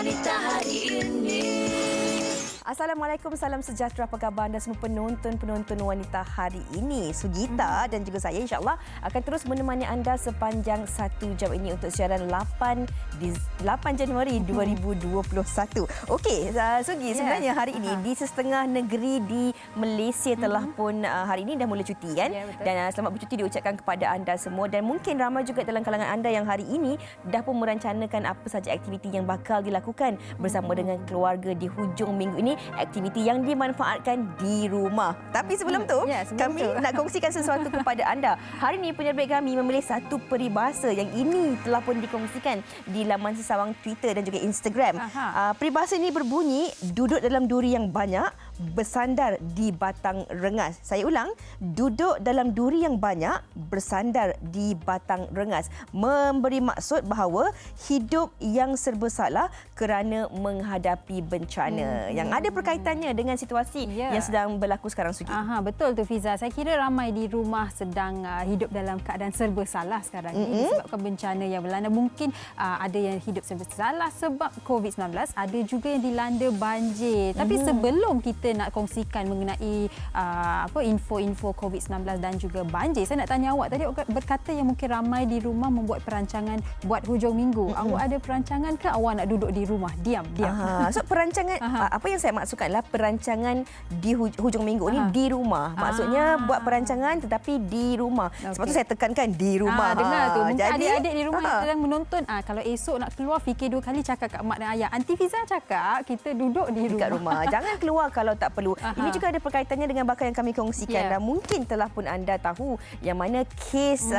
wanita hari ini. Assalamualaikum, salam sejahtera, apa khabar anda semua penonton wanita hari ini. Sugita dan juga saya insyaAllah akan terus menemani anda sepanjang 1 jam ini untuk siaran 8 Januari 2021. Okey, Sugi, sebenarnya hari ini di setengah negeri di Malaysia telah pun hari ini dah mula cuti kan? Dan selamat bercuti diucapkan kepada anda semua, dan mungkin ramai juga dalam kalangan anda yang hari ini dah pun merencanakan apa saja aktiviti yang bakal dilakukan bersama dengan keluarga di hujung minggu ini, aktiviti yang dimanfaatkan di rumah. Tapi sebelum tu, kami nak kongsikan sesuatu kepada anda. Hari ini penerbit kami memilih satu peribahasa yang ini telah pun dikongsikan di laman sesawang Twitter dan juga Instagram. Peribahasa ini berbunyi, duduk dalam duri yang banyak, bersandar di batang rengas. Saya ulang, duduk dalam duri yang banyak, bersandar di batang rengas. Memberi maksud bahawa hidup yang serba salah kerana menghadapi bencana. Yang ada berkaitannya dengan situasi yang sedang berlaku sekarang, Sugi. Betul tu, Fiza. Saya kira ramai di rumah sedang hidup dalam keadaan serba salah sekarang ini disebabkan bencana yang melanda. Mungkin ada yang hidup serba salah sebab COVID-19, ada juga yang dilanda banjir. Tapi sebelum kita nak kongsikan mengenai info-info COVID-19 dan juga banjir, saya nak tanya awak, tadi awak berkata yang mungkin ramai di rumah membuat perancangan buat hujung minggu. Awak ada perancangan ke awak nak duduk di rumah diam? So perancangan apa yang saya maksudkan adalah perancangan di hujung minggu ni di rumah. Maksudnya buat perancangan tetapi di rumah. Sebab tu saya tekankan di rumah. Dengar tu. Mungkin adik-adik di rumah yang sedang menonton, kalau esok nak keluar fikir 2 kali, cakap kat mak dan ayah. Aunty Fiza cakap kita duduk di dekat rumah. Jangan keluar kalau tak perlu. Ini juga ada perkaitannya dengan bakal yang kami kongsikan. Dan mungkin telah pun anda tahu yang mana kes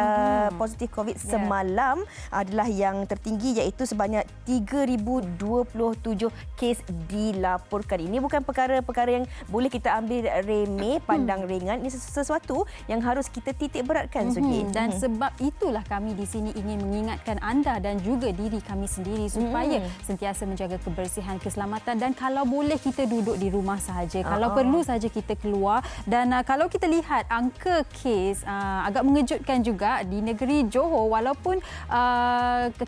positif COVID semalam adalah yang tertinggi, iaitu sebanyak 3,027 kes dilaporkan. Ini bukan perkara-perkara yang boleh kita ambil remeh, pandang ringan. Ini sesuatu yang harus kita titik beratkan, Sugi. Dan sebab itulah kami di sini ingin mengingatkan anda dan juga diri kami sendiri supaya sentiasa menjaga kebersihan, keselamatan, dan kalau boleh kita duduk di rumah sahaja. Kalau perlu saja kita keluar. Dan kalau kita lihat angka kes agak mengejutkan juga di negeri Johor, walaupun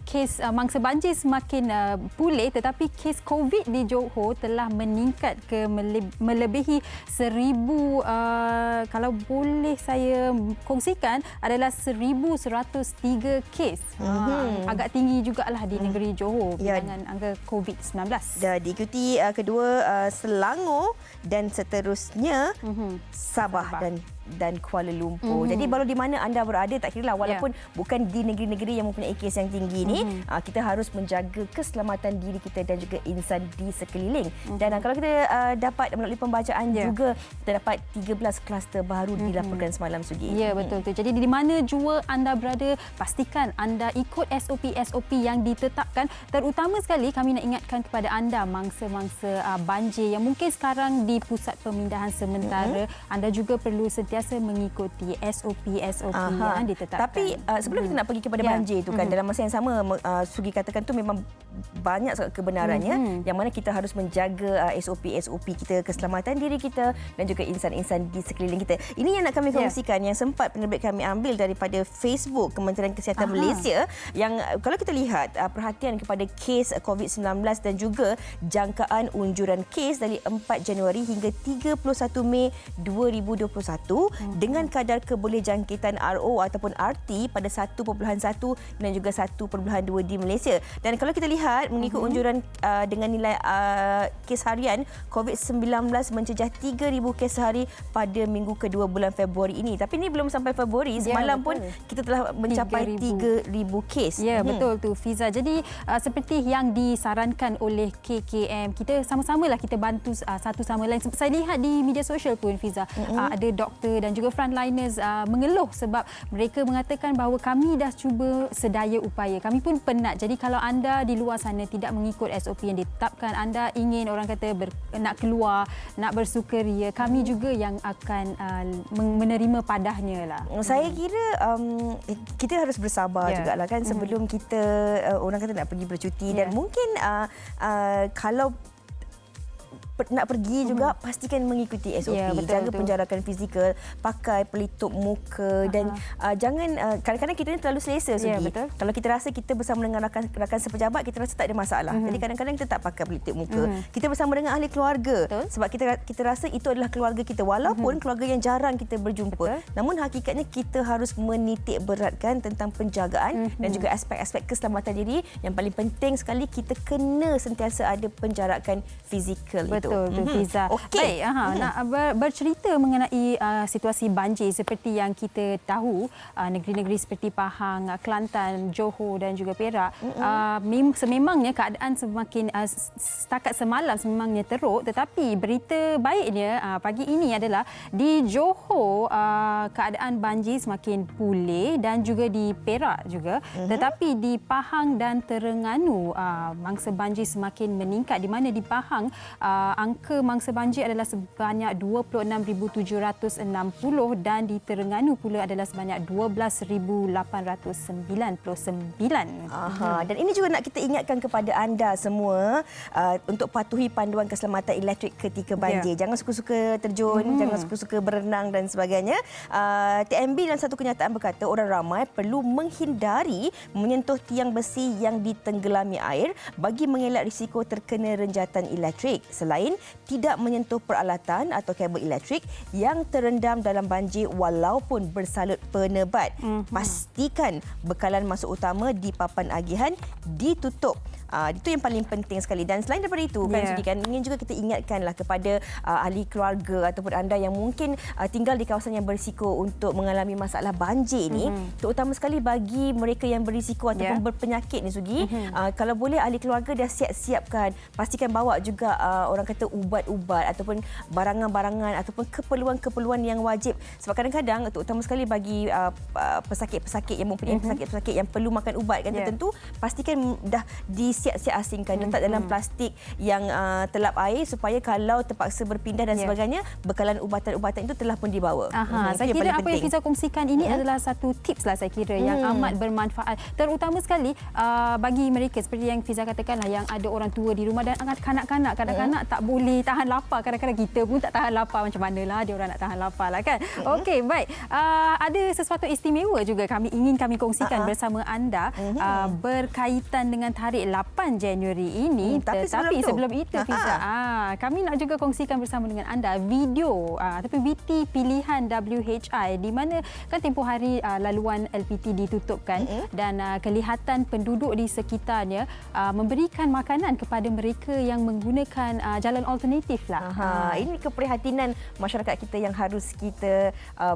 kes mangsa banjir semakin pulih, tetapi kes COVID di Johor telah meningkat ke melebihi 1,000, kalau boleh saya kongsikan adalah 1,103 kes. Agak tinggi jugalah di negeri Johor dengan angka COVID-19. Diikuti kedua Selangor dan seterusnya Sabah dan Kuala Lumpur. Jadi baru di mana anda berada, tak kira lah, walaupun bukan di negeri-negeri yang mempunyai kes yang tinggi ni, kita harus menjaga keselamatan diri kita dan juga insan di sekeliling. Dan kalau kita dapat melalui pembacaan juga, kita dapat 13 kluster baru dilaporkan semalam, Sugi. Ya, betul tu. Jadi di mana jua anda berada, pastikan anda ikut SOP-SOP yang ditetapkan. Terutama sekali kami nak ingatkan kepada anda mangsa-mangsa banjir yang mungkin sekarang di pusat pemindahan sementara, anda juga perlu sentiasa mengikuti SOP-SOP yang ditetapkan. Tapi sebelum kita nak pergi kepada banjir itu kan, dalam masa yang sama Sugi katakan tu memang banyak kebenarannya, yang mana kita harus menjaga SOP-SOP kita, keselamatan diri kita dan juga insan-insan di sekeliling kita. Ini yang nak kami kongsikan yang sempat penerbit kami ambil daripada Facebook Kementerian Kesihatan Malaysia, yang kalau kita lihat perhatian kepada kes COVID-19 dan juga jangkaan unjuran kes dari 4 Januari hingga 31 Mei 2021 dengan kadar kebolehjangkitan RO ataupun RT pada 1.1 dan juga 1.2 di Malaysia. Dan kalau kita lihat mengikut unjuran dengan nilai kes harian COVID-19 mencecah 3,000 kes sehari pada minggu kedua bulan Februari ini. Tapi ini belum sampai Februari, semalam pun kita telah mencapai 3,000 kes. Ya, betul tu, Fiza. Jadi seperti yang disarankan oleh KKM, kita sama-samalah kita bantu satu sama lain. Saya lihat di media sosial pun, Fiza, ada doktor dan juga frontliners mengeluh sebab mereka mengatakan bahawa kami dah cuba sedaya upaya. Kami pun penat. Jadi kalau anda di luar sana tidak mengikut SOP yang ditetapkan, anda ingin orang kata nak keluar, nak bersukaria, kami juga yang akan menerima padahnya lah. Saya kira kita harus bersabar jugalah kan sebelum kita orang kata nak pergi bercuti, dan mungkin kalau nak pergi juga pastikan mengikuti SOP. Ya, betul, Jaga betul. penjarakan fizikal, pakai pelitup muka dan jangan kadang-kadang kita ni terlalu selesa Sugi. Ya, betul. Kalau kita rasa kita bersama dengan rakan sepejabat, kita rasa tak ada masalah. Jadi kadang-kadang kita tak pakai pelitup muka. Kita bersama dengan ahli keluarga. Betul. Sebab kita rasa itu adalah keluarga kita walaupun keluarga yang jarang kita berjumpa. Betul. Namun hakikatnya kita harus menitik beratkan tentang penjagaan dan juga aspek-aspek keselamatan diri. Yang paling penting sekali kita kena sentiasa ada penjarakan fizikal itu. Betul, Fiza. Okey. Baik, nak bercerita mengenai situasi banjir seperti yang kita tahu, negeri-negeri seperti Pahang, Kelantan, Johor dan juga Perak, sememangnya keadaan semakin setakat semalam sememangnya teruk, tetapi berita baiknya pagi ini adalah di Johor keadaan banjir semakin pulih dan juga di Perak juga, tetapi di Pahang dan Terengganu mangsa banjir semakin meningkat, di mana di Pahang angka mangsa banjir adalah sebanyak 26,760 dan di Terengganu pula adalah sebanyak 12,899. Dan ini juga nak kita ingatkan kepada anda semua untuk patuhi panduan keselamatan elektrik ketika banjir. Jangan suka-suka terjun, jangan suka-suka berenang dan sebagainya. TMB dalam satu kenyataan berkata orang ramai perlu menghindari menyentuh tiang besi yang ditenggelami air bagi mengelak risiko terkena renjatan elektrik. Selain tidak menyentuh peralatan atau kabel elektrik yang terendam dalam banjir walaupun bersalut penebat. Pastikan bekalan masuk utama di papan agihan ditutup. Itu yang paling penting sekali. Dan selain daripada itu, kan Sudi, kan ingin juga kita ingatkanlah kepada ahli keluarga ataupun anda yang mungkin tinggal di kawasan yang berisiko untuk mengalami masalah banjir ni, terutama sekali bagi mereka yang berisiko ataupun berpenyakit ni Sugi. Kalau boleh ahli keluarga dah siapkan, pastikan bawa juga orang kata ubat-ubat ataupun barangan-barangan ataupun keperluan-keperluan yang wajib. Sebab kadang-kadang terutama sekali bagi pesakit-pesakit yang mempunyai pesakit-pesakit yang perlu makan ubat kan tertentu, pastikan dah disiap-siap asingkan, letak dalam plastik yang telap air supaya kalau terpaksa berpindah dan sebagainya, bekalan ubatan-ubatan itu telah pun dibawa. Saya kira apa yang Fiza kongsikan ini adalah satu tips lah saya kira yang amat bermanfaat, terutama sekali bagi mereka seperti yang Fiza katakanlah yang ada orang tua di rumah dan kanak-kanak. Kanak-kanak tak boleh tahan lapar, kadang-kadang kita pun tak tahan lapar, macam manalah dia orang nak tahan lapar lah kan. Okey, baik. Ada sesuatu istimewa juga kami kongsikan bersama anda berkaitan dengan tarikh 8 Januari ini. Tapi sebelum itu Fiza, kami nak juga kongsikan bersama dengan anda video ataupun VT pilihan WHI di mana kan tempoh hari laluan LPT ditutupkan dan kelihatan penduduk di sekitarnya memberikan makanan kepada mereka yang menggunakan jalan alternatif lah. Ini keprihatinan masyarakat kita yang harus kita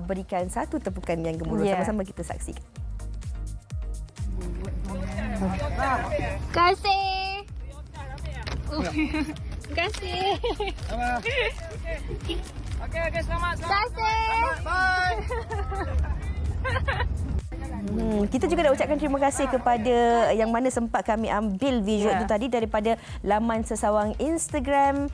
berikan satu tepukan yang gemuruh. Sama-sama kita saksikan. Kasih. Kasih. Okey, selamat. Kasih. Bye. Kita juga nak ucapkan terima kasih kepada yang mana sempat kami ambil visual itu tadi daripada laman sesawang Instagram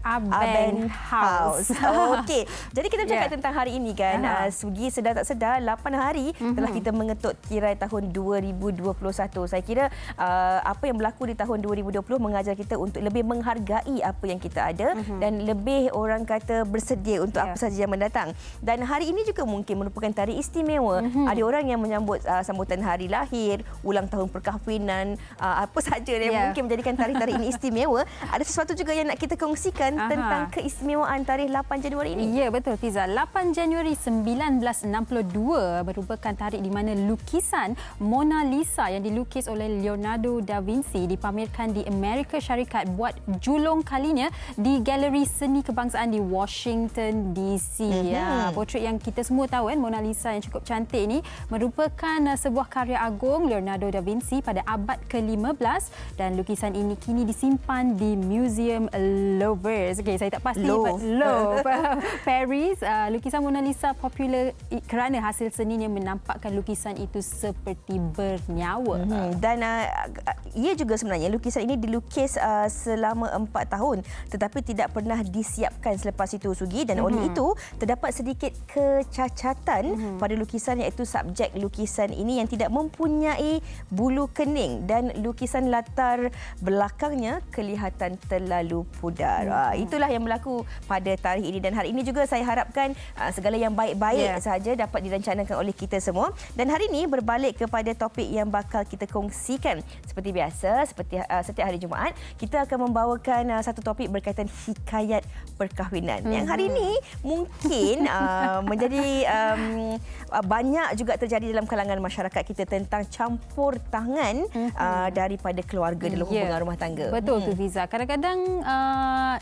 Aben House. Okey. Jadi kita bercakap tentang hari ini kan. Sugi sedar tak sedar 8 hari telah kita mengetuk tirai tahun 2021. Saya kira apa yang berlaku di tahun 2020 mengajar kita untuk lebih menghargai apa yang kita ada dan lebih orang kata bersedia untuk apa sahaja yang mendatang. Dan hari ini juga mungkin merupakan tarikh istimewa. Ada orang yang menyambut sambutan hari lahir, ulang tahun perkahwinan, apa sahaja yang mungkin menjadikan tarikh-tarikh ini istimewa. Ada sesuatu juga yang nak kita kongsikan tentang keistimewaan tarikh 8 Januari ini. Ya, betul Fiza. 8 Januari 1962 merupakan tarikh di mana lukisan Mona Lisa yang dilukis oleh Leonardo da Vinci dipamerkan di Amerika Syarikat buat julung kalinya di Galeri Seni Kebangsaan di Washington DC. Portret yang kita semua tahu kan, Mona Lisa yang cukup cantik ini merupakan sebuah karya agung Leonardo da Vinci pada abad ke-15 dan lukisan ini kini disimpan di Museum Louvre. Okay, saya tak pasti. Louvre Paris. Lukisan Mona Lisa popular kerana hasil seninya menampakkan lukisan itu seperti bernyawa. Dan ia juga sebenarnya lukisan ini dilukis selama 4 tahun tetapi tidak pernah disiapkan selepas itu Sugi, dan oleh itu terdapat sedikit kecacatan pada lukisan, iaitu subjek lukisan ini yang tidak mempunyai bulu kening dan lukisan latar belakangnya kelihatan terlalu pudar. Itulah yang berlaku pada tarikh ini dan hari ini juga saya harapkan segala yang baik-baik saja dapat direncanakan oleh kita semua. Dan hari ini berbalik kepada topik yang bakal kita kongsikan. Seperti biasa, seperti setiap hari Jumaat, kita akan membawakan satu topik berkaitan hikayat perkahwinan. Yang hari ini mungkin menjadi banyak juga terjadi dalam kalangan masyarakat kita tentang campur tangan daripada keluarga dalam hubungan rumah tangga. Betul tu Fiza. Kadang-kadang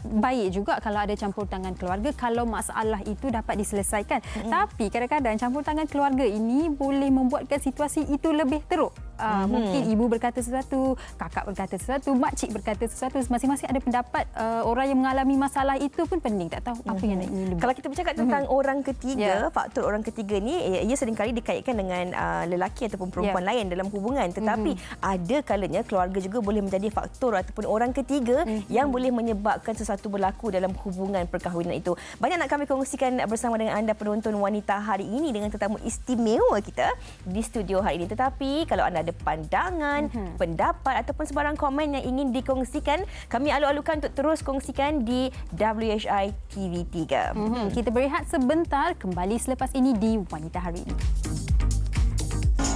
baik juga kalau ada campur tangan keluarga kalau masalah itu dapat diselesaikan. Tapi kadang-kadang campur tangan keluarga ini boleh membuatkan situasi itu lebih teruk. Mungkin ibu berkata sesuatu, kakak berkata sesuatu, makcik berkata sesuatu. Masing-masing ada pendapat. Orang yang mengalami masalah itu pun pening. Tak tahu apa yang nak ini. Kalau kita bercakap tentang orang ketiga, faktor orang ketiga ni, ia seringkali dikaitkan dengan lelaki ataupun perempuan lain dalam hubungan. Tetapi ada kalanya keluarga juga boleh menjadi faktor ataupun orang ketiga yang boleh menyebabkan sesuatu berlaku dalam hubungan perkahwinan itu. Banyak nak kami kongsikan bersama dengan anda penonton wanita hari ini dengan tetamu istimewa kita di studio hari ini. Tetapi kalau anda ada pandangan, pendapat ataupun sebarang komen yang ingin dikongsikan, kami alu-alukan untuk terus kongsikan di WHI TV3. Kita berehat sebentar, kembali selepas ini di Wanita Hari Ini.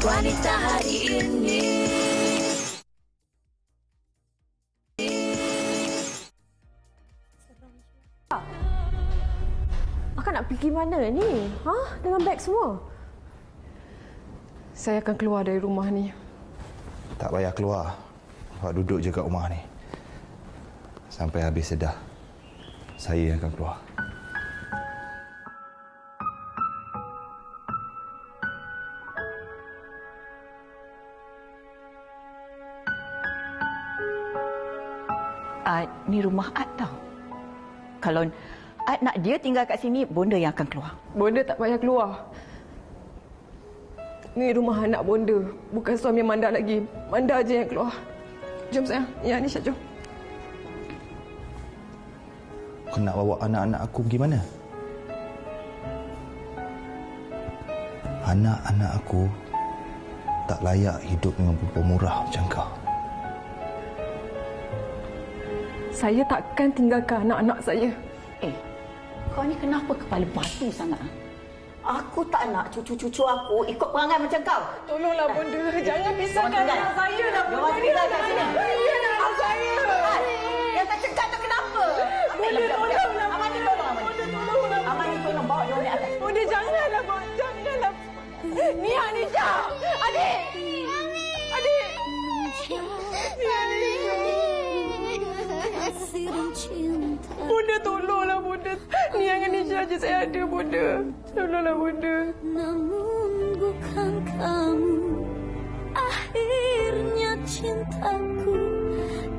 Wanita Hari Ini. Akak nak pergi mana ni? Dengan beg semua? Saya akan keluar dari rumah ni. Tak payah keluar. Awak duduk je kat rumah ni. Sampai habis sedah. Saya yang akan keluar. Ni rumah Ad tau. Kalau Ad nak dia tinggal kat sini, bonda yang akan keluar. Bonda tak payah keluar. Ni rumah anak bonda. Bukan suami Manda lagi. Manda aja yang keluar. Jom sayang. Ya, Nisha, jom. Kau nak bawa anak-anak aku pergi mana? Anak-anak aku tak layak hidup dengan perempuan murah macam kau. Saya takkan tinggalkan anak-anak saya. Kau ni kenapa kepala batu sangat? Aku tak nak cucu-cucu aku ikut perangai macam kau. Tolonglah bonda. Jangan pisahkan anak saya lah. Dia orang tinggal kat sini. Dia anak saya. Yang tak cengkat tu kenapa? Bonda tolonglah. Aman ni tolong. Bonda tolonglah. Aman ni tolong bawa dia orang ni atas. Bonda janganlah, Mak. Janganlah. Ni Anisha. Adik. Adik. Ni Anisha. Bunda tolonglah Bunda. Ni yang Anisha aja saya ada Bunda. Tolonglah Bunda. Namun bukan kamu akhirnya cintaku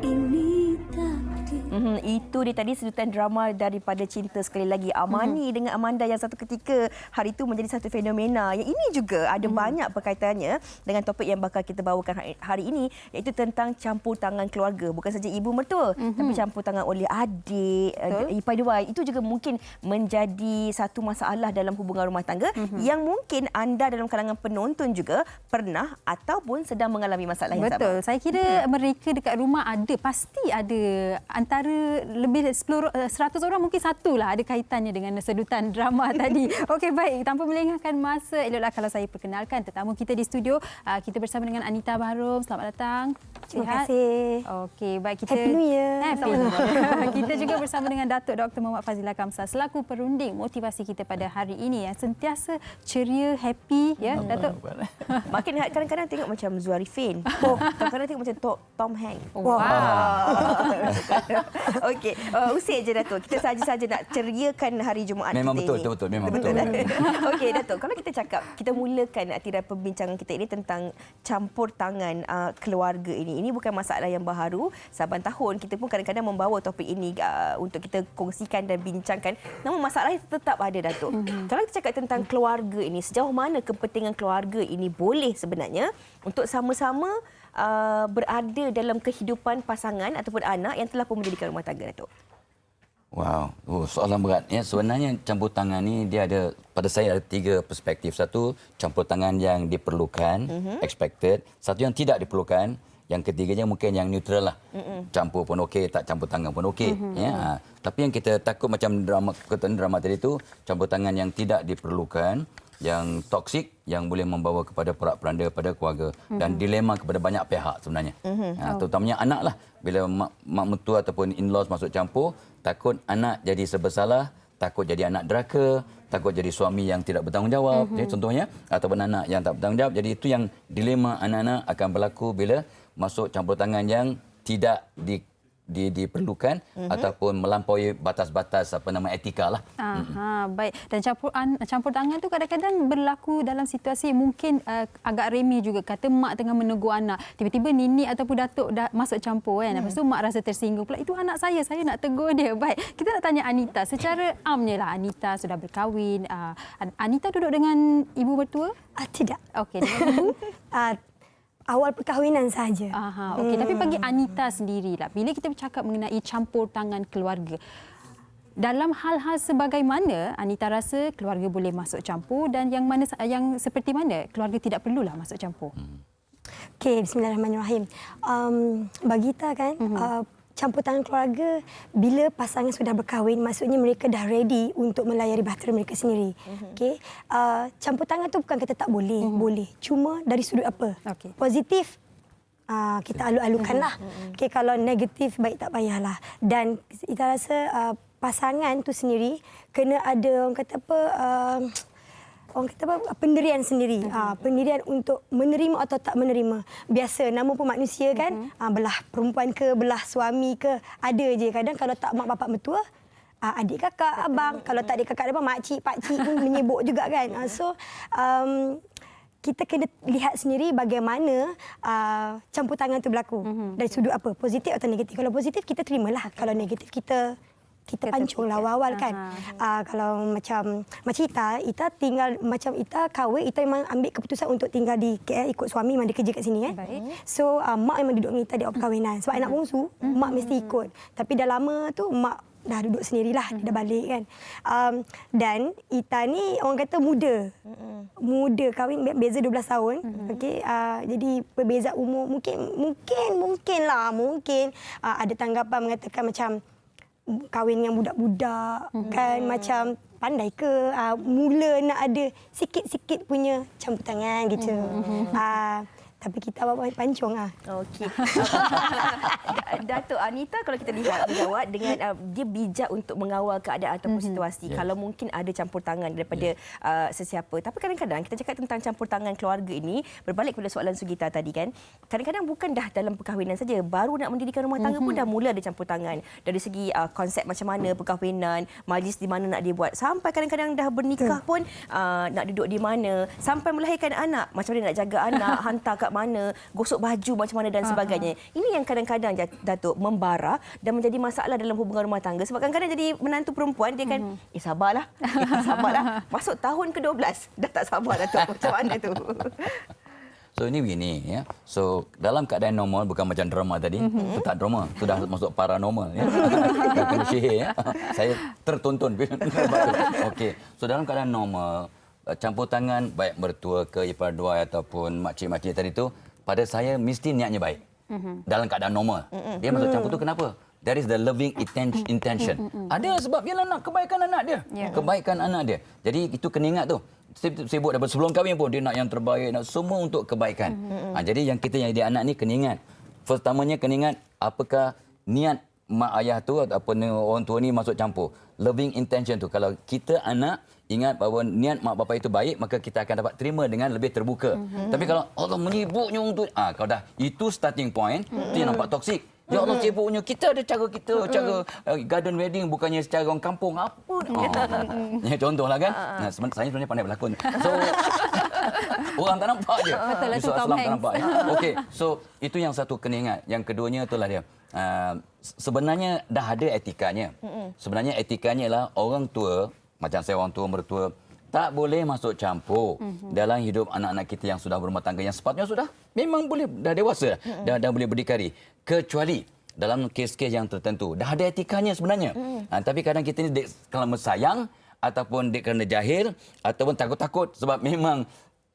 ini takdir. Itu dia tadi sedutan drama daripada Cinta Sekali Lagi. Amani dengan Amanda yang satu ketika hari itu menjadi satu fenomena. Yang ini juga ada banyak perkaitannya dengan topik yang bakal kita bawakan hari ini, iaitu tentang campur tangan keluarga. Bukan saja ibu mertua, tapi campur tangan oleh adik, ipar dua. Itu juga mungkin menjadi satu masalah dalam hubungan rumah tangga yang mungkin anda dalam kalangan penonton juga pernah ataupun sedang mengalami masalah yang Betul. sama. Saya kira mereka dekat rumah ada, pasti ada antara lebih 100 orang mungkin satulah ada kaitannya dengan sedutan drama tadi. Okey, baik, tanpa melengahkan masa, eloklah kalau saya perkenalkan tetamu kita di studio. Kita bersama dengan Anita Baharom. Selamat datang. Terima kasih. Okey, baik, kita Happy New Year. Happy New Year. Kita juga bersama dengan Datuk Dr. Muhammad Fazila Kamsah selaku perunding motivasi kita pada hari ini yang sentiasa ceria, happy ya, Datuk. Makin kadang-kadang tengok macam Zuarifin. Kadang-kadang tengok macam Tom Hanks. Wow. Okey, usir je Datuk. Kita saja-saja nak ceriakan hari Jumaat Memang kita betul, ini. memang betul. Okey Datuk, kalau kita cakap, kita mulakan tirai perbincangan kita ini tentang campur tangan keluarga ini. Ini bukan masalah yang baharu. Saban tahun kita pun kadang-kadang membawa topik ini untuk kita kongsikan dan bincangkan. Namun masalahnya tetap ada Datuk. Kalau kita cakap tentang keluarga ini, sejauh mana kepentingan keluarga ini boleh sebenarnya untuk sama-sama berada dalam kehidupan pasangan ataupun anak yang telah pun menjadikan rumah tangga, Datuk? Wow, soalan berat. Ya, sebenarnya campur tangan ni dia ada, pada saya ada 3 perspektif. Satu, campur tangan yang diperlukan, expected. Satu yang tidak diperlukan, Yang ketiganya mungkin yang neutral lah. Campur pun okey, tak campur tangan pun okey. Ya. Tapi yang kita takut macam drama tadi tu, campur tangan yang tidak diperlukan, yang toksik, yang boleh membawa kepada porak-poranda pada keluarga dan dilema kepada banyak pihak sebenarnya. Terutamanya anak lah. Bila mak mentua ataupun in-laws masuk campur, takut anak jadi serba salah, takut jadi anak deraka, takut jadi suami yang tidak bertanggungjawab, contohnya, ataupun anak yang tak bertanggungjawab. Jadi itu yang dilema anak-anak akan berlaku bila masuk campur tangan yang tidak diperlukan ataupun melampaui batas-batas etika lah. Baik. Dan campur tangan tu kadang-kadang berlaku dalam situasi mungkin agak remeh juga. Kata mak tengah menegur anak, tiba-tiba nenek ataupun datuk dah masuk campur kan. Lepas tu mak rasa tersinggung pula. Itu anak saya nak tegur dia. Baik. Kita nak tanya Anita. Secara amnya lah, Anita sudah berkahwin. Anita duduk dengan ibu mertua? Tidak. Okey, dengan ibu? Awal perkahwinan sahaja. Okey, tapi bagi Anita sendirilah, bila kita bercakap mengenai campur tangan keluarga, dalam hal-hal sebagaimana Anita rasa keluarga boleh masuk campur dan yang seperti mana keluarga tidak perlulah masuk campur? Okey, bismillahirrahmanirrahim. Bagi kita kan, campur tangan keluarga bila pasangan sudah berkahwin, maksudnya mereka dah ready untuk melayari bahtera mereka sendiri. Okey, campur tangan tu bukan kata tak boleh, boleh. Cuma dari sudut apa? Positif, kita alu-alukanlah. Okey, kalau negatif baik tak payahlah. Dan kita rasa pasangan tu sendiri kena ada orang kata pendirian sendiri. Pendirian untuk menerima atau tak menerima. Biasa, nama pun manusia kan. Belah perempuan ke, belah suami ke, ada je. Kadang kalau tak mak bapak mertua, adik kakak, abang. Kalau tak adik kakak, abang, makcik, pakcik pun menyibuk juga kan. Kita kena lihat sendiri bagaimana campur tangan tu berlaku. Dari sudut apa? Positif atau negatif. Kalau positif, kita terimalah. Kalau negatif, kita pancung lah awal-awal kan. Kalau macam Ita tinggal, macam Ita kahwin, Ita memang ambil keputusan untuk tinggal di KL ikut suami, memang dia kerja kat sini kan. So mak memang duduk dengan Ita di awal perkahwinan. Sebab anak bongsu, mak mesti ikut. Tapi dah lama tu mak dah duduk sendirilah, dia dah balik kan. Dan Ita ni orang kata muda. Muda kahwin, beza 12 tahun. Okey, jadi perbezaan umur mungkin ada tanggapan mengatakan macam kahwin dengan budak-budak kan, macam pandai ke, mula nak ada sikit-sikit punya campur tangan gitu. Tapi kita bawa pancung Okey. Datuk Anita, kalau kita lihat berjawab dengan dia bijak untuk mengawal keadaan ataupun situasi. Kalau mungkin ada campur tangan daripada sesiapa. Tapi kadang-kadang kita cakap tentang campur tangan keluarga ini, berbalik kepada soalan Sugita tadi kan. Kadang-kadang bukan dah dalam perkahwinan saja, baru nak mendirikan rumah tangga pun dah mula ada campur tangan. Dari segi konsep macam mana perkahwinan, majlis di mana nak dibuat, sampai kadang-kadang dah bernikah pun nak duduk di mana, sampai melahirkan anak, macam mana nak jaga anak, hantar kat mana, gosok baju macam mana dan sebagainya. Ini yang kadang-kadang Datuk membara dan menjadi masalah dalam hubungan rumah tangga. Sebab kadang-kadang jadi menantu perempuan, dia kan sabarlah. Masuk tahun ke-12 dah tak sabar Datuk. Macam mana tu? So ini begini ya. So dalam keadaan normal, bukan macam drama tadi. Itu tak drama, itu dah masuk paranormal ya. Dah kena sihir ya. Saya tertonton. Okey. So dalam keadaan normal, campur tangan baik mertua ke ipar dua ataupun makcik-makcik tadi tu, pada saya mesti niatnya baik. Dalam keadaan normal. Dia masuk campur tu kenapa? That is the loving intention. Ada sebab dia nak kebaikan anak dia. Kebaikan anak dia. Jadi itu kena ingat tu. Sibuk daripada sebelum kahwin pun dia nak yang terbaik, nak semua untuk kebaikan. Jadi yang kita yang jadi anak ni kena ingat. Pertamanya kena ingat apakah niat mak ayah tu ataupun orang tua ni masuk campur. Loving intention tu. Kalau kita anak ingat bahawa niat mak bapak itu baik, maka kita akan dapat terima dengan lebih terbuka. Tapi kalau Allah menyibuknya untuk kalau dah itu starting point, itu yang nampak toksik. Ya Allah sibuknya, kita ada cara kita, cara garden wedding bukannya secara orang kampung apa. Ya contohlah kan. Saya sebenarnya pandai berlakon. So orang tak nampak je. Betul lah tu Tom tak Hanks. nampak. Okey, so itu yang satu kena ingat. Yang keduanya itulah dia. Sebenarnya dah ada etikanya. Sebenarnya etikanya ialah orang tua, macam saya orang tua mertua, tak boleh masuk campur dalam hidup anak-anak kita yang sudah berumah tangga, yang sepatutnya sudah memang boleh dah dewasa, dah boleh berdikari, kecuali dalam kes-kes yang tertentu dah ada etikanya sebenarnya. Tapi kadang kita ni kerana sayang ataupun kerana jahil ataupun takut-takut sebab memang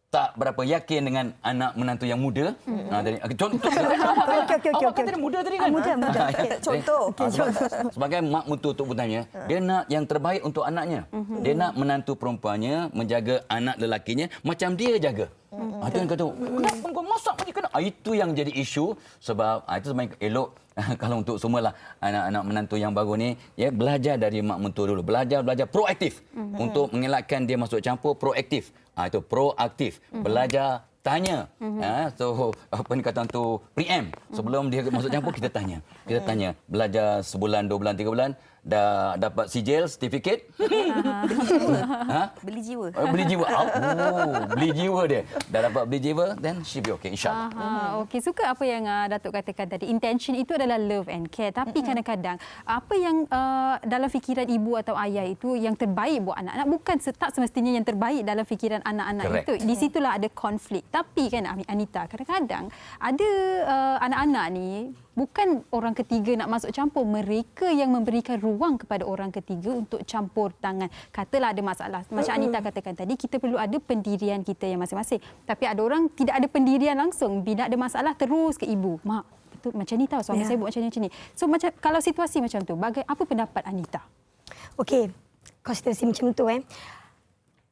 tak berapa yakin dengan anak menantu yang muda. Contoh. Okey. Awak kata dia muda tadi kan? Muda. Okey. Contoh. Sebagai mak mentua Tok Putanya, dia nak yang terbaik untuk anaknya. Dia nak menantu perempuannya menjaga anak lelakinya macam dia jaga. Itu yang kata, kenapa kau masak macam kena? Itu yang jadi isu sebab itu sebenarnya elok kalau untuk semualah anak-anak menantu yang baru ni ya belajar dari mak mentua dulu. Belajar proaktif untuk mengelakkan dia masuk campur proaktif. Itu proaktif. Belajar tanya. So apa ni kata tu preempt. Sebelum dia masuk campur kita tanya. Kita tanya. Belajar sebulan, 2 bulan, 3 bulan dah dapat sijil, sertifikat. Beli jiwa. Beli jiwa. Beli jiwa dia. Dah dapat beli jiwa, then she be okay insya-Allah. Okey, suka apa yang Datuk katakan tadi. Intention itu adalah love and care. Tapi kadang-kadang apa yang dalam fikiran ibu atau ayah itu yang terbaik buat anak-anak bukan tak semestinya yang terbaik dalam fikiran anak-anak itu. Di situlah ada konflik. Tapi kan Anita, kadang-kadang ada anak-anak ni bukan orang ketiga nak masuk campur. Mereka yang memberikan ruang kepada orang ketiga untuk campur tangan. Katalah ada masalah. Macam Anita katakan tadi, kita perlu ada pendirian kita yang masing-masing. Tapi ada orang tidak ada pendirian langsung. Bila ada masalah, terus ke ibu. Mak, betul macam ni tahu suami saya buat macam ni. So macam kalau situasi macam tu, apa pendapat Anita? Okey, kalau situasi macam tu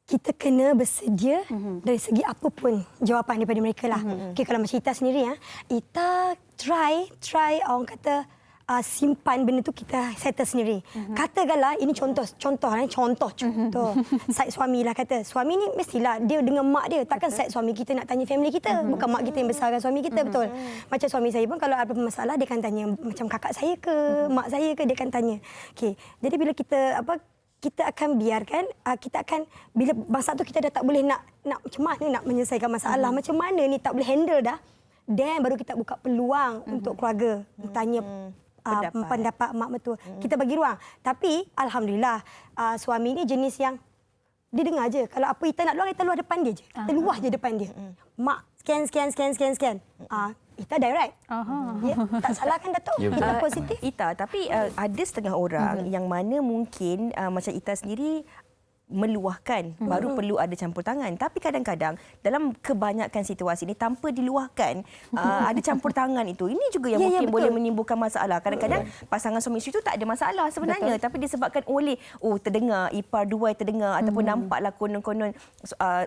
kita kena bersedia dari segi apa pun jawapan daripada mereka lah. Okey, kalau macam Ita sendiri Ita try orang kata simpan benda tu kita settle sendiri. Katakanlah ini contoh side suami lah kata. Suami ni mestilah dia dengan mak dia. Takkan side suami kita nak tanya family kita. Bukan mak kita yang besarkan suami kita, betul. Macam suami saya pun kalau ada masalah dia akan tanya macam kakak saya ke, mak saya ke, dia akan tanya. Okey. Jadi bila kita akan biarkan, kita akan bila masa tu kita dah tak boleh nak macam mana nak menyelesaikan masalah, macam mana ni tak boleh handle dah, then baru kita buka peluang untuk keluarga tanya pendapat mak mentua. Kita bagi ruang. Tapi alhamdulillah suami ni jenis yang dia dengar je. Kalau apa Ita nak luar, Ita luar depan dia je. Kita luar je depan dia. Mak scan. Ita direct. Ya, tak salah kan Datuk? Kita positif. Ita, tapi ada setengah orang yang mana mungkin macam Ita sendiri meluahkan, baru perlu ada campur tangan. Tapi kadang-kadang dalam kebanyakan situasi ini tanpa diluahkan, ada campur tangan itu. Ini juga yang mungkin boleh menimbulkan masalah. Kadang-kadang pasangan suami isteri itu tak ada masalah sebenarnya, tapi disebabkan oleh terdengar ipar dua terdengar ataupun nampaklah konon-konon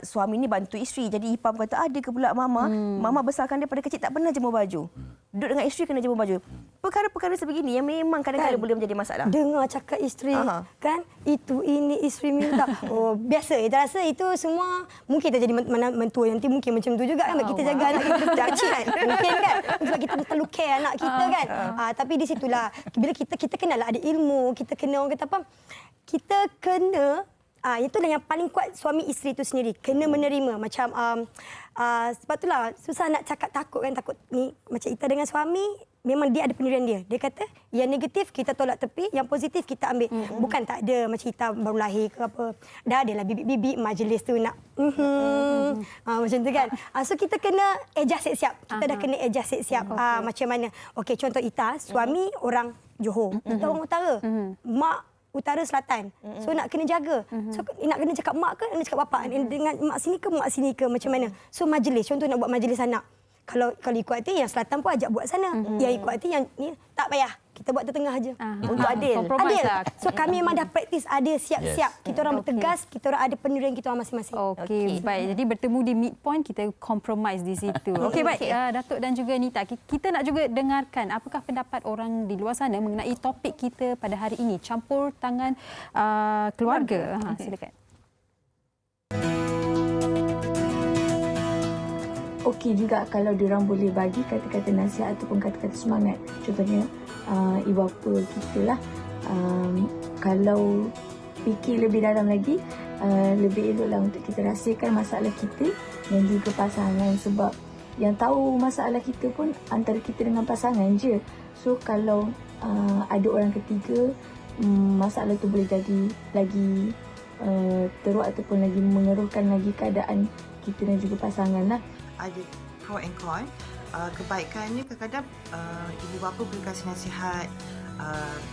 suami ni bantu isteri. Jadi ipar kata ada ke pula mama besarkan dia pada kecil tak pernah jemur baju. Duduk dengan isteri kena jemur baju. Perkara-perkara sebegini yang memang kadang-kadang boleh menjadi masalah. Dengar cakap isteri kan, itu ini isteri minta. Biasa. Kita rasa itu semua mungkin kita jadi mentua nanti mungkin macam tu juga kan. Kita jaga anak kita kecil kan. Mungkin kan. Sebab kita terlalu care anak kita kan. Tapi di situlah bila kita kenalah ada ilmu, kita kena orang kata apa? Kita kena itulah yang paling kuat suami isteri itu sendiri. Kena menerima macam sebab itulah susah nak cakap takut kan. Takut ni macam Ita dengan suami memang dia ada pendirian dia. Dia kata yang negatif kita tolak tepi, yang positif kita ambil. Bukan tak ada macam Ita baru lahir ke apa. Dah adalah bibit-bibit majlis tu nak macam tu kan. So kita kena adjust siap. Kita dah kena adjust siap. Macam mana? Okey, contoh Ita, suami orang Johor, Ita orang utara. Mak utara selatan. So nak kena jaga. So nak kena cakap mak ke nak cakap bapak? Dengan mak sini ke macam mana? So majlis, contoh nak buat majlis anak. Kalau ikut hati yang selatan pun ajak buat sana. Yang ikut hati yang ni tak payah. Kita buat tengah aja. Untuk adil. Adil. So kami memang dah praktis adil siap-siap. Kita orang bertegas, kita orang ada pendirian kita orang masing-masing. Okey, baik. Jadi bertemu di midpoint kita compromise di situ. Okey, baik. Datuk dan juga Nita, kita nak juga dengarkan apakah pendapat orang di luar sana mengenai topik kita pada hari ini, campur tangan keluarga. Silakan. Okey juga kalau diorang boleh bagi kata-kata nasihat ataupun kata-kata semangat. Contohnya ibu bapa kita lah. Kalau fikir lebih dalam lagi, lebih eloklah untuk kita rahsiakan masalah kita dan juga pasangan. Sebab yang tahu masalah kita pun antara kita dengan pasangan je. So kalau ada orang ketiga, masalah tu boleh jadi lagi teruk ataupun lagi mengeruhkan lagi keadaan kita dan juga pasangan lah. Ada pro and con. Kebaikannya kadang-kadang ibu bapa boleh kasih nasihat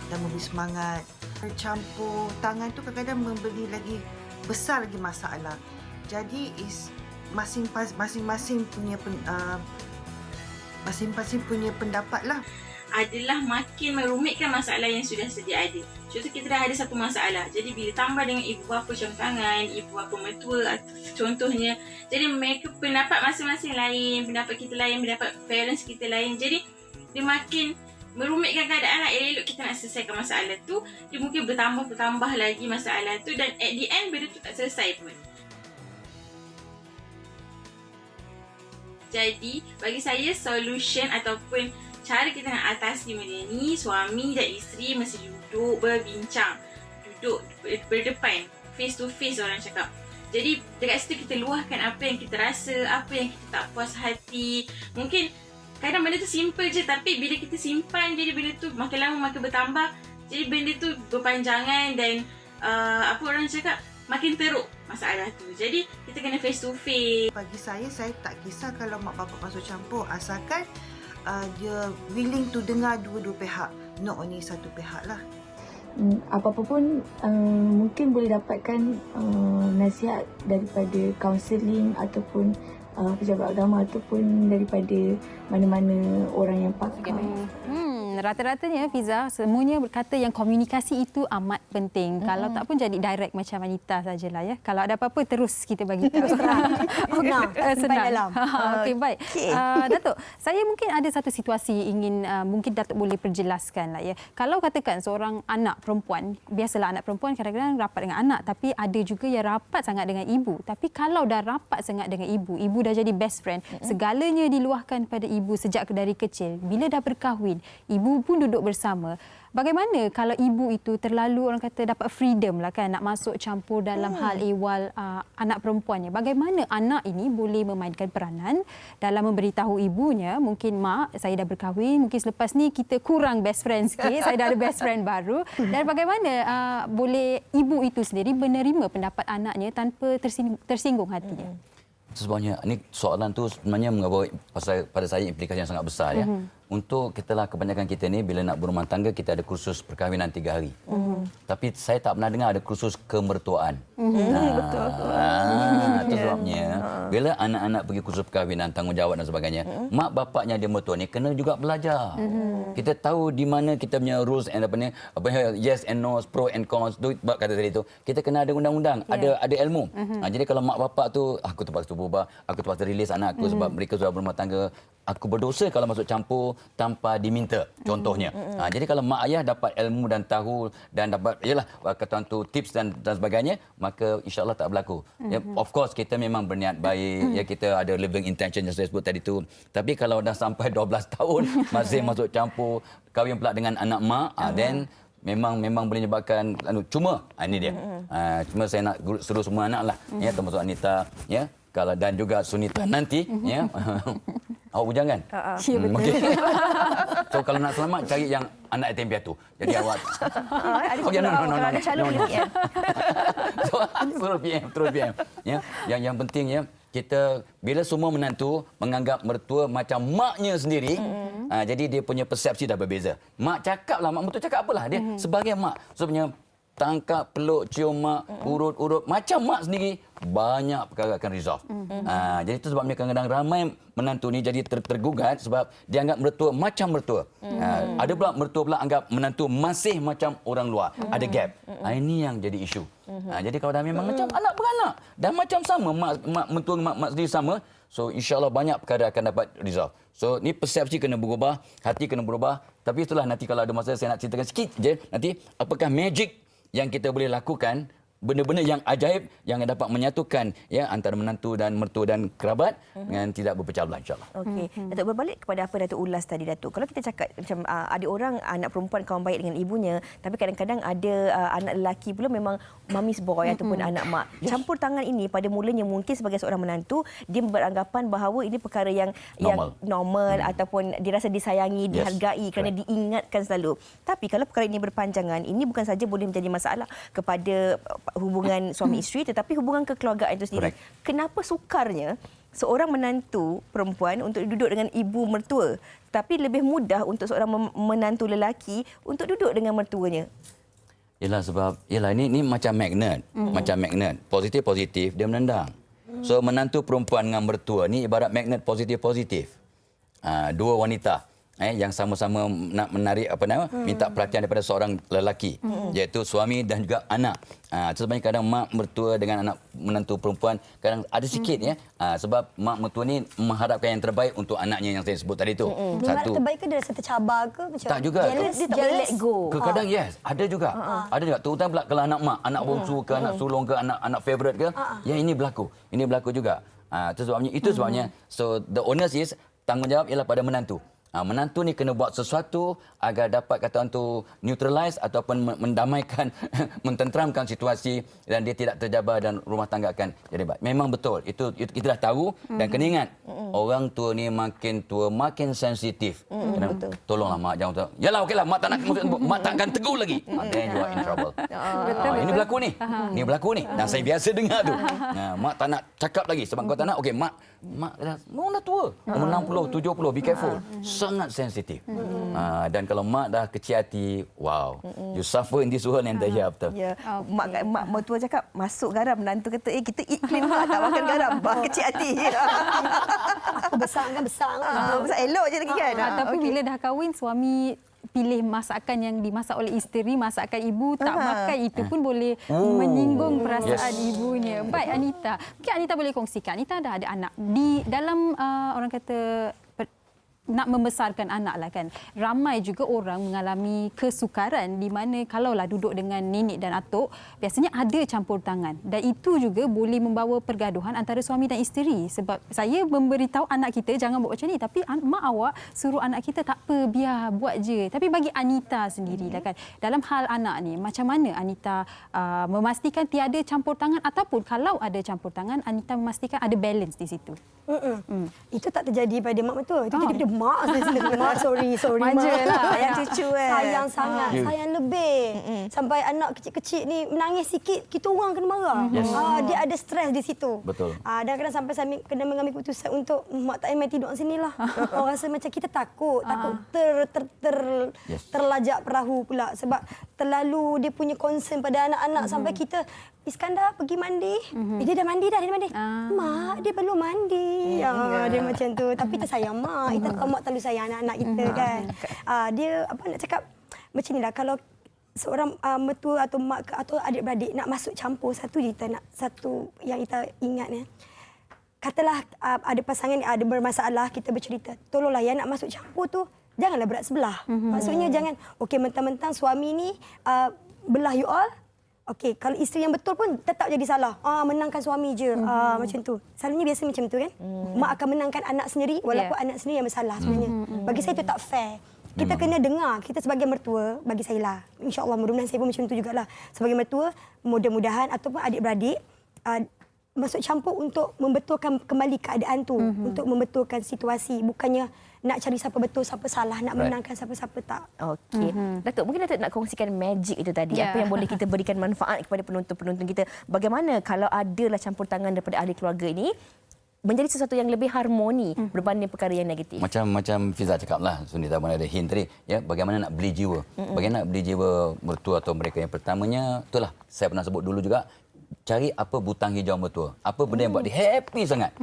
dan memberi semangat. Campur tangan tu kadang-kadang memberi lagi besar lagi masalah. Jadi masing-masing punya pendapat lah. Adalah makin merumitkan masalah yang sudah sedia ada. Contoh kita dah ada satu masalah. Jadi bila tambah dengan ibu bapa campur tangan, ibu bapa mertua contohnya. Jadi mereka pendapat masing-masing lain, pendapat kita lain, pendapat parents kita lain. Jadi dia makin merumitkan keadaan lah. Elok kita nak selesaikan masalah tu, dia mungkin bertambah lagi masalah tu dan at the end benda tu tak selesai pun. Jadi bagi saya solution ataupun cara kita nak atasi benda ni, suami dan isteri mesti duduk berbincang, duduk berdepan, face to face orang cakap. Jadi dekat situ kita luahkan apa yang kita rasa, apa yang kita tak puas hati. Mungkin kadang benda tu simple je, tapi bila kita simpan jadi benda tu makin lama makin bertambah. Jadi benda tu berpanjangan dan apa orang cakap, makin teruk masalah tu. Jadi kita kena face to face. Bagi saya tak kisah kalau mak bapak masuk campur, asalkan dia willing to dengar dua-dua pihak, not only satu pihak lah. Apa-apa pun mungkin boleh dapatkan nasihat daripada kaunseling ataupun pejabat agama ataupun daripada mana-mana orang yang pakar. Rata-ratanya Fiza, semuanya berkata yang komunikasi itu amat penting. Kalau tak pun jadi direct macam wanita sajalah ya. Kalau ada apa-apa terus kita bagi tahu. Senang. Okey, baik. Datuk, saya mungkin ada satu situasi ingin mungkin Datuk boleh perjelaskan lah ya. Kalau katakan seorang anak perempuan, biasalah anak perempuan kadang-kadang rapat dengan anak, tapi ada juga yang rapat sangat dengan ibu. Tapi kalau dah rapat sangat dengan ibu dah jadi best friend, segalanya diluahkan pada ibu sejak dari kecil. Bila dah berkahwin, ibu pun duduk bersama. Bagaimana kalau ibu itu terlalu orang kata dapat freedom lah kan nak masuk campur dalam hal ehwal anak perempuannya. Bagaimana anak ini boleh memainkan peranan dalam memberitahu ibunya, mungkin mak, saya dah berkahwin, mungkin selepas ni kita kurang best friend sikit, saya dah ada best friend baru. Dan bagaimana boleh ibu itu sendiri menerima pendapat anaknya tanpa tersinggung hatinya? Sebabnya ini soalan tu sebenarnya membawa pada saya implikasi yang sangat besar ya. Untuk kita lah, kebanyakan kita ni bila nak berumah tangga kita ada kursus perkahwinan 3 hari. Tapi saya tak pernah dengar ada kursus kemertuaan. Betul. Itu sebabnya bila anak-anak pergi kursus perkahwinan, tanggungjawab dan sebagainya, mak bapaknya dia mertua ni kena juga belajar. Kita tahu di mana kita punya rules and apa yes and no, pro and cons. Sebab kata tadi tu, kita kena ada undang-undang, ada ilmu. Jadi kalau mak bapak tu aku terpaksa berubah, aku terpaksa release anak aku sebab mereka sudah berumah tangga, aku berdosa kalau masuk campur tanpa diminta, contohnya. Jadi kalau mak ayah dapat ilmu dan tahu dan dapat kata tu tips dan sebagainya, maka insya-Allah tak berlaku. Ya, of course kita memang berniat baik, ya kita ada living intention yang saya sebut tadi tu. Tapi kalau dah sampai 12 tahun masih masuk campur, kahwin pula dengan anak mak, then memang boleh menyebabkan cuma ini dia. Cuma saya nak suruh semua anak lah, ya termasuk Anita, ya. Kalau dan juga Sunita nanti, ya. Awak bujangan. Ya, betul. Okay. So kalau nak selamat cari yang anak yatim piatu. Jadi awak Kalau ada calon boleh PM. So terus PM. Ya. Yang penting ya, kita bila semua menantu menganggap mertua macam maknya sendiri, jadi dia punya persepsi dah berbeza. Mak cakap lah, mak mertua cakap apalah dia sebagai mak. Sebenarnya tangkap, peluk, cium mak, urut macam mak sendiri, banyak perkara akan resolve. Jadi itu sebabnya kadang-kadang ramai menantu ni jadi tergugat sebab dia anggap mertua macam mertua. Ada pula mertua pula anggap menantu masih macam orang luar. Ada gap. Ini yang jadi isu. Jadi kalau dah memang macam anak beranak, dah macam sama, mak mentua mak sendiri sama, so insya-Allah banyak perkara akan dapat resolve. So ni persepsi kena berubah, hati kena berubah. Tapi itulah nanti kalau ada masa saya nak ceritakan sikit je nanti apakah magic yang kita boleh lakukan, benda-benda yang ajaib yang dapat menyatukan ya antara menantu dan mertua dan kerabat dengan tidak berpecah belah, insya-Allah. Okey. Datuk, berbalik kepada apa Datuk ulas tadi, Datuk. Kalau kita cakap macam ada orang anak perempuan kawan baik dengan ibunya, tapi kadang-kadang ada anak lelaki pula memang mami's boy ataupun anak mak. Campur tangan ini pada mulanya mungkin sebagai seorang menantu dia beranggapan bahawa ini perkara yang normal ataupun dirasa disayangi, dihargai kerana diingatkan selalu. Tapi kalau perkara ini berpanjangan, ini bukan saja boleh menjadi masalah kepada hubungan suami isteri tetapi hubungan kekeluargaan itu sendiri. Kenapa sukarnya seorang menantu perempuan untuk duduk dengan ibu mertua tetapi lebih mudah untuk seorang menantu lelaki untuk duduk dengan mertuanya? Yalah sebab ini macam magnet. Macam magnet. Positif dia menendang. So menantu perempuan dengan mertua ni ibarat magnet positif-positif. Dua wanita yang sama-sama nak menarik minta perhatian daripada seorang lelaki, iaitu suami dan juga anak. Sebenarnya kadang mak mertua dengan anak menantu perempuan kadang ada sikit sebab mak mertua ni mengharapkan yang terbaik untuk anaknya yang saya sebut tadi tu. Satu terbaik ke dia rasa tercabar ke macam? Tak juga. Dia tak boleh let go. Kadang yes, ada juga. Ada juga. Terutama pula kalau anak mak, anak bongsu ke, anak sulung ke, anak favorite ke, yang ini berlaku. Ini berlaku juga. Itu sebabnya so the onus is tanggungjawab ialah pada menantu. Menantu ni kena buat sesuatu agar dapat kata orang tu neutralize ataupun mendamaikan, mententeramkan situasi dan dia tidak terjabar dan rumah tangga akan jadi baik. Memang betul. Itu kita dah tahu dan kena ingat orang tua ni makin tua makin sensitif. Tolonglah mak jangan. Yalah okeylah mak tak nak mak tak akan tegur lagi. Then you are in trouble. Ini berlaku ni. Ini berlaku ni dan saya biasa dengar tu. Mak tak nak cakap lagi sebab kau tak nak. Okey mak dah tua. Umur 60, 70, be careful. Sangat sensitif. Dan kalau mak dah kecil hati, wow, you suffer in this world and the hereafter. Mak mertua cakap masuk garam, menantu kata kita eat clean lah, tak makan garam, kecil hati. Aku besar. Besar elok je lagi kan. Tapi bila dah kahwin, suami pilih masakan yang dimasak oleh isteri, masakan ibu tak makan, itu pun boleh menyinggung perasaan ibunya. Baik Anita, mungkin Anita boleh kongsikan, Anita dah ada anak di dalam orang kata nak membesarkan anak lah kan. Ramai juga orang mengalami kesukaran di mana kalaulah duduk dengan nenek dan atuk, biasanya ada campur tangan. Dan itu juga boleh membawa pergaduhan antara suami dan isteri. Sebab saya memberitahu anak kita jangan buat macam ni. Tapi mak awak suruh anak kita tak apa, biar buat je. Tapi bagi Anita sendiri lah kan, dalam hal anak ni, macam mana Anita memastikan tiada campur tangan ataupun kalau ada campur tangan, Anita memastikan ada balance di situ? Itu tak terjadi pada mak mertua. Itu jadi pada mak. Sorry Manja mak. lah. Sayang cucu Sayang sangat. Sayang lebih. Sampai anak kecil-kecil ni menangis sikit, kita orang kena marah. Dia ada stres di situ. Betul. Dan kadang sampai saya kena mengambil keputusan untuk mak tak main tidur sini lah. Orang rasa macam kita takut terlajak perahu pula. Sebab terlalu dia punya concern pada anak-anak sampai kita, Iskandar pergi mandi. Dia dah mandi dah. Mak, dia belum mandi. Dia macam tu. Tapi kita sayang mak. Kita tahu mak terlalu sayang anak-anak kita kan. Dia apa nak cakap macam ni lah. Kalau seorang mertua atau mak atau adik-beradik nak masuk campur, satu yang kita ingat ni. Katalah ada pasangan ada bermasalah, kita bercerita. Tolonglah yang nak masuk campur tu janganlah berat sebelah. Maksudnya jangan okey mentang-mentang suami ni belah you all. Okey, kalau isteri yang betul pun tetap jadi salah. Menangkan suami je. Macam tu. Selalunya biasa macam tu kan. Mak akan menangkan anak sendiri walaupun anak sendiri yang bersalah sebenarnya. Bagi saya itu tak fair. Kita kena dengar. Kita sebagai mertua, bagi saya lah. InsyaAllah, mudah-mudahan saya pun macam tu jugalah. Sebagai mertua, mudah-mudahan ataupun adik-beradik masuk campur untuk membetulkan kembali keadaan tu. Untuk membetulkan situasi. Bukannya nak cari siapa betul, siapa salah, nak menangkan siapa-siapa tak. Okey. Datuk, mungkin Datuk nak kongsikan magic itu tadi. Apa yang boleh kita berikan manfaat kepada penonton-penonton kita. Bagaimana kalau adalah campur tangan daripada ahli keluarga ini menjadi sesuatu yang lebih harmoni berbanding perkara yang negatif. Macam Fiza cakaplah, Sunita pun ada hint tadi, ya, bagaimana nak beli jiwa. Bagaimana nak beli jiwa mertua atau mereka yang pertamanya, itulah saya pernah sebut dulu juga, cari apa butang hijau mertua. Apa benda yang buat dia happy sangat.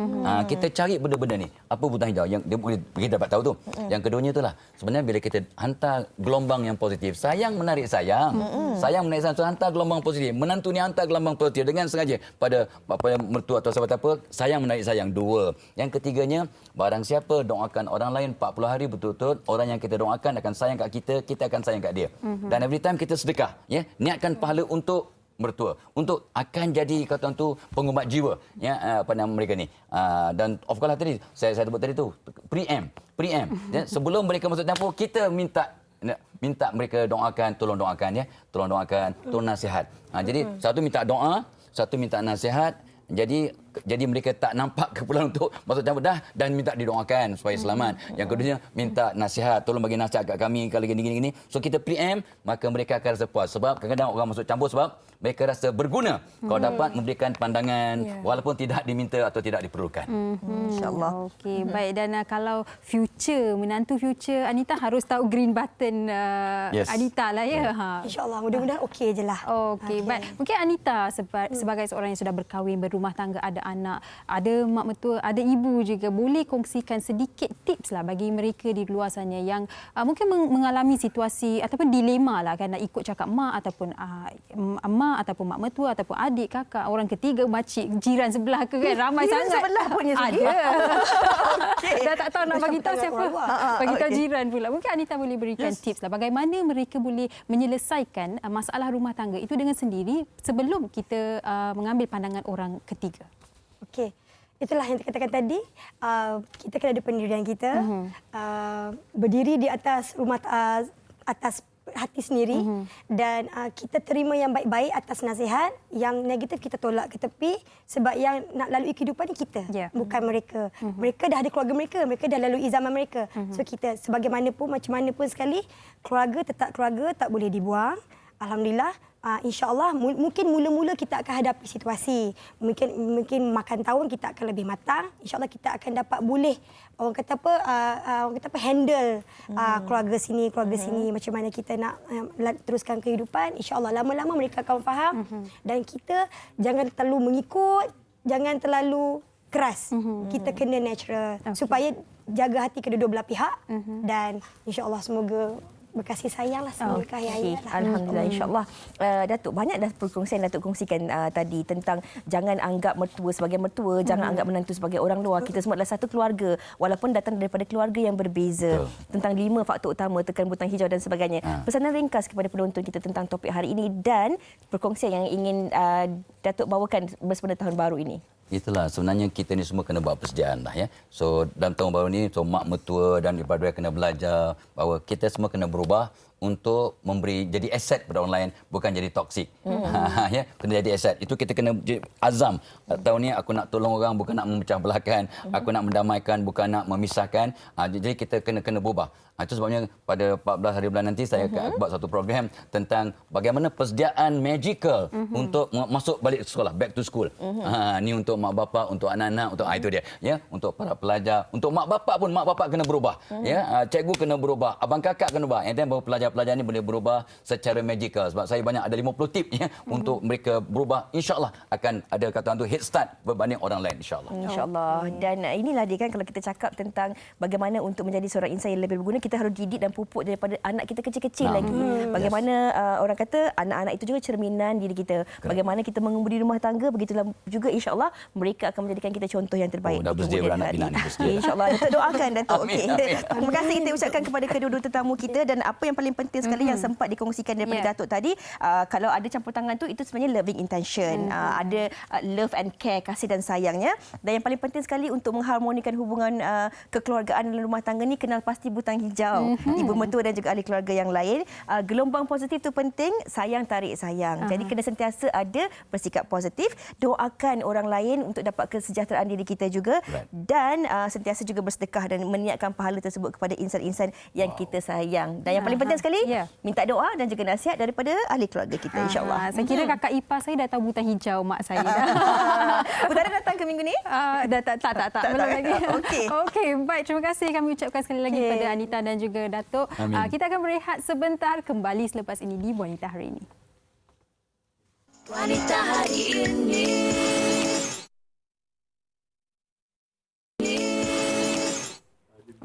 Kita cari benda-benda ni. Apa butang hijau yang dia boleh kita dapat tahu tu. Yang keduanya itulah, sebenarnya bila kita hantar gelombang yang positif, sayang menarik sayang. Sayang menarik sayang, so hantar gelombang positif. Menantu ni hantar gelombang positif dengan sengaja pada mertua atau siapa-siapa, sayang menarik sayang. Dua. Yang ketiganya, barang siapa doakan orang lain 40 hari betul-betul, orang yang kita doakan akan sayang kat kita, kita akan sayang kat dia. Dan every time kita sedekah, ya, niatkan pahala untuk mertua, untuk akan jadi kata orang tu pengubat jiwa, ya, apa nama mereka ni. Dan of course lah tadi saya sebut tadi tu preempt ya, sebelum mereka masuk campur, kita minta mereka doakan, tolong doakan, ya, tolong doakan, tolong nasihat. Jadi satu minta doa, satu minta nasihat. Jadi mereka tak nampak keperluan untuk masuk campur dah dan minta didoakan supaya selamat. Yang keduanya minta nasihat, tolong bagi nasihat kat kami kalau gini. So kita preempt, maka mereka akan rasa puas. Sebab kadang-kadang orang masuk campur sebab mereka rasa berguna kalau dapat memberikan pandangan walaupun tidak diminta atau tidak diperlukan. InsyaAllah. Okey, baik. Dan kalau menantu future Anita harus tahu green button Anita lah, ya. InsyaAllah, mudah-mudahan okey je lah. Okey, baik. Mungkin Anita sebagai seorang yang sudah berkahwin, berumah tangga, ada anak, ada mak mertua, ada ibu juga, boleh kongsikan sedikit tips lah bagi mereka di luar sana yang mungkin mengalami situasi ataupun dilema lah kan, nak ikut cakap mak ataupun mak ataupun mak mertua ataupun adik, kakak, orang ketiga, makcik, jiran sebelah ke kan, ramai Jiran sangat. sebelah punya Sugi. Ada. Dah tak tahu nak bagi tahu siapa. Bagi tahu jiran pula. Mungkin Anita boleh berikan tips lah bagaimana mereka boleh menyelesaikan masalah rumah tangga itu dengan sendiri sebelum kita mengambil pandangan orang ketiga. Okey. Itulah yang dikatakan tadi, kita kena ada pendirian kita, berdiri di atas atas hati sendiri, dan kita terima yang baik-baik atas nasihat, yang negatif kita tolak ke tepi, sebab yang nak lalui kehidupan ni kita, bukan mereka. Mereka dah ada keluarga mereka dah lalui zaman mereka. So kita sebagaimanapun, macam mana pun sekali, keluarga tetap keluarga, tak boleh dibuang. Alhamdulillah, insya-Allah mungkin mula-mula kita akan hadapi situasi. Mungkin makan tahun kita akan lebih matang. Insya-Allah kita akan dapat boleh orang kata apa handle keluarga sini, macam mana kita nak teruskan kehidupan. Insya-Allah lama-lama mereka akan faham, dan kita jangan terlalu mengikut, jangan terlalu keras. Kita kena natural supaya jaga hati kedua-dua belah pihak, dan insya-Allah semoga berkasih sayang lah semoga kaya lah. Alhamdulillah, insyaAllah. Datuk, banyak dah perkongsian Datuk kongsikan tadi tentang jangan anggap mertua sebagai mertua, jangan anggap menantu sebagai orang luar. Kita semua adalah satu keluarga walaupun datang daripada keluarga yang berbeza. Tentang 5 faktor utama, tekan butang hijau dan sebagainya. Pesanan ringkas kepada penonton kita tentang topik hari ini dan perkongsian yang ingin Datuk bawakan bersempena tahun baru ini. Itulah sebenarnya kita ni semua kena buat persediaan lah ya. So dalam tahun baru ni mak mertua dan ibu-bapa kena belajar bahawa kita semua kena berubah untuk memberi jadi aset pada orang lain, bukan jadi toksik. Ya, kena jadi aset. Itu kita kena azam. Tahun ni aku nak tolong orang, bukan nak memecah belahkan, aku nak mendamaikan, bukan nak memisahkan. Jadi kita kena berubah. Itu sebabnya pada 14 hari bulan nanti saya akan buat satu program tentang bagaimana persediaan magical untuk masuk balik sekolah, back to school. Ni untuk mak bapak, untuk anak-anak, untuk itu dia. Ya, untuk para pelajar, untuk mak bapak pun, mak bapak kena berubah. Ya, cikgu kena berubah, abang kakak kena berubah. And then baru pelajar-pelajar ni boleh berubah secara magical. Sebab saya banyak ada 50 tip ya untuk mereka berubah. InsyaAllah akan ada kata tu head start berbanding orang lain insyaAllah. InsyaAllah. Dan inilah dia kan, kalau kita cakap tentang bagaimana untuk menjadi seorang insan yang lebih berguna, kita harus didik dan pupuk daripada anak kita kecil-kecil lagi. Bagaimana orang kata anak-anak itu juga cerminan diri kita. Bagaimana kita mengemudi rumah tangga, begitulah juga insyaAllah mereka akan menjadikan kita contoh yang terbaik. Dah bersedia beranak pinak ni. InsyaAllah. Datuk doakan Datuk. Amin, Okey. amin. Terima kasih kita ucapkan kepada kedua-dua tetamu kita, dan apa yang paling penting sekali yang sempat dikongsikan daripada Datuk tadi, kalau ada campur tangan tu itu sebenarnya loving intention. Ada love and care, kasih dan sayangnya. Dan yang paling penting sekali untuk mengharmonikan hubungan kekeluargaan dalam rumah tangga ni, kenal pasti butang hijau. Ibu mertua dan juga ahli keluarga yang lain. Gelombang positif tu penting, sayang tarik sayang. Jadi kena sentiasa ada bersikap positif, doakan orang lain untuk dapat kesejahteraan diri kita juga, dan sentiasa juga bersedekah dan meniatkan pahala tersebut kepada insan-insan yang kita sayang. Dan yang paling penting sekali, minta doa dan juga nasihat daripada ahli keluarga kita insya-Allah. Saya kira kakak ipar saya dah tahu butang hijau mak saya dah. Putera datang ke minggu ni? Tak belum lagi. Okey, baik, terima kasih kami ucapkan sekali lagi kepada Anita dan juga Datuk. Kita akan berehat sebentar, kembali selepas ini di Wanita Hari Ini. Wanita Hari Ini.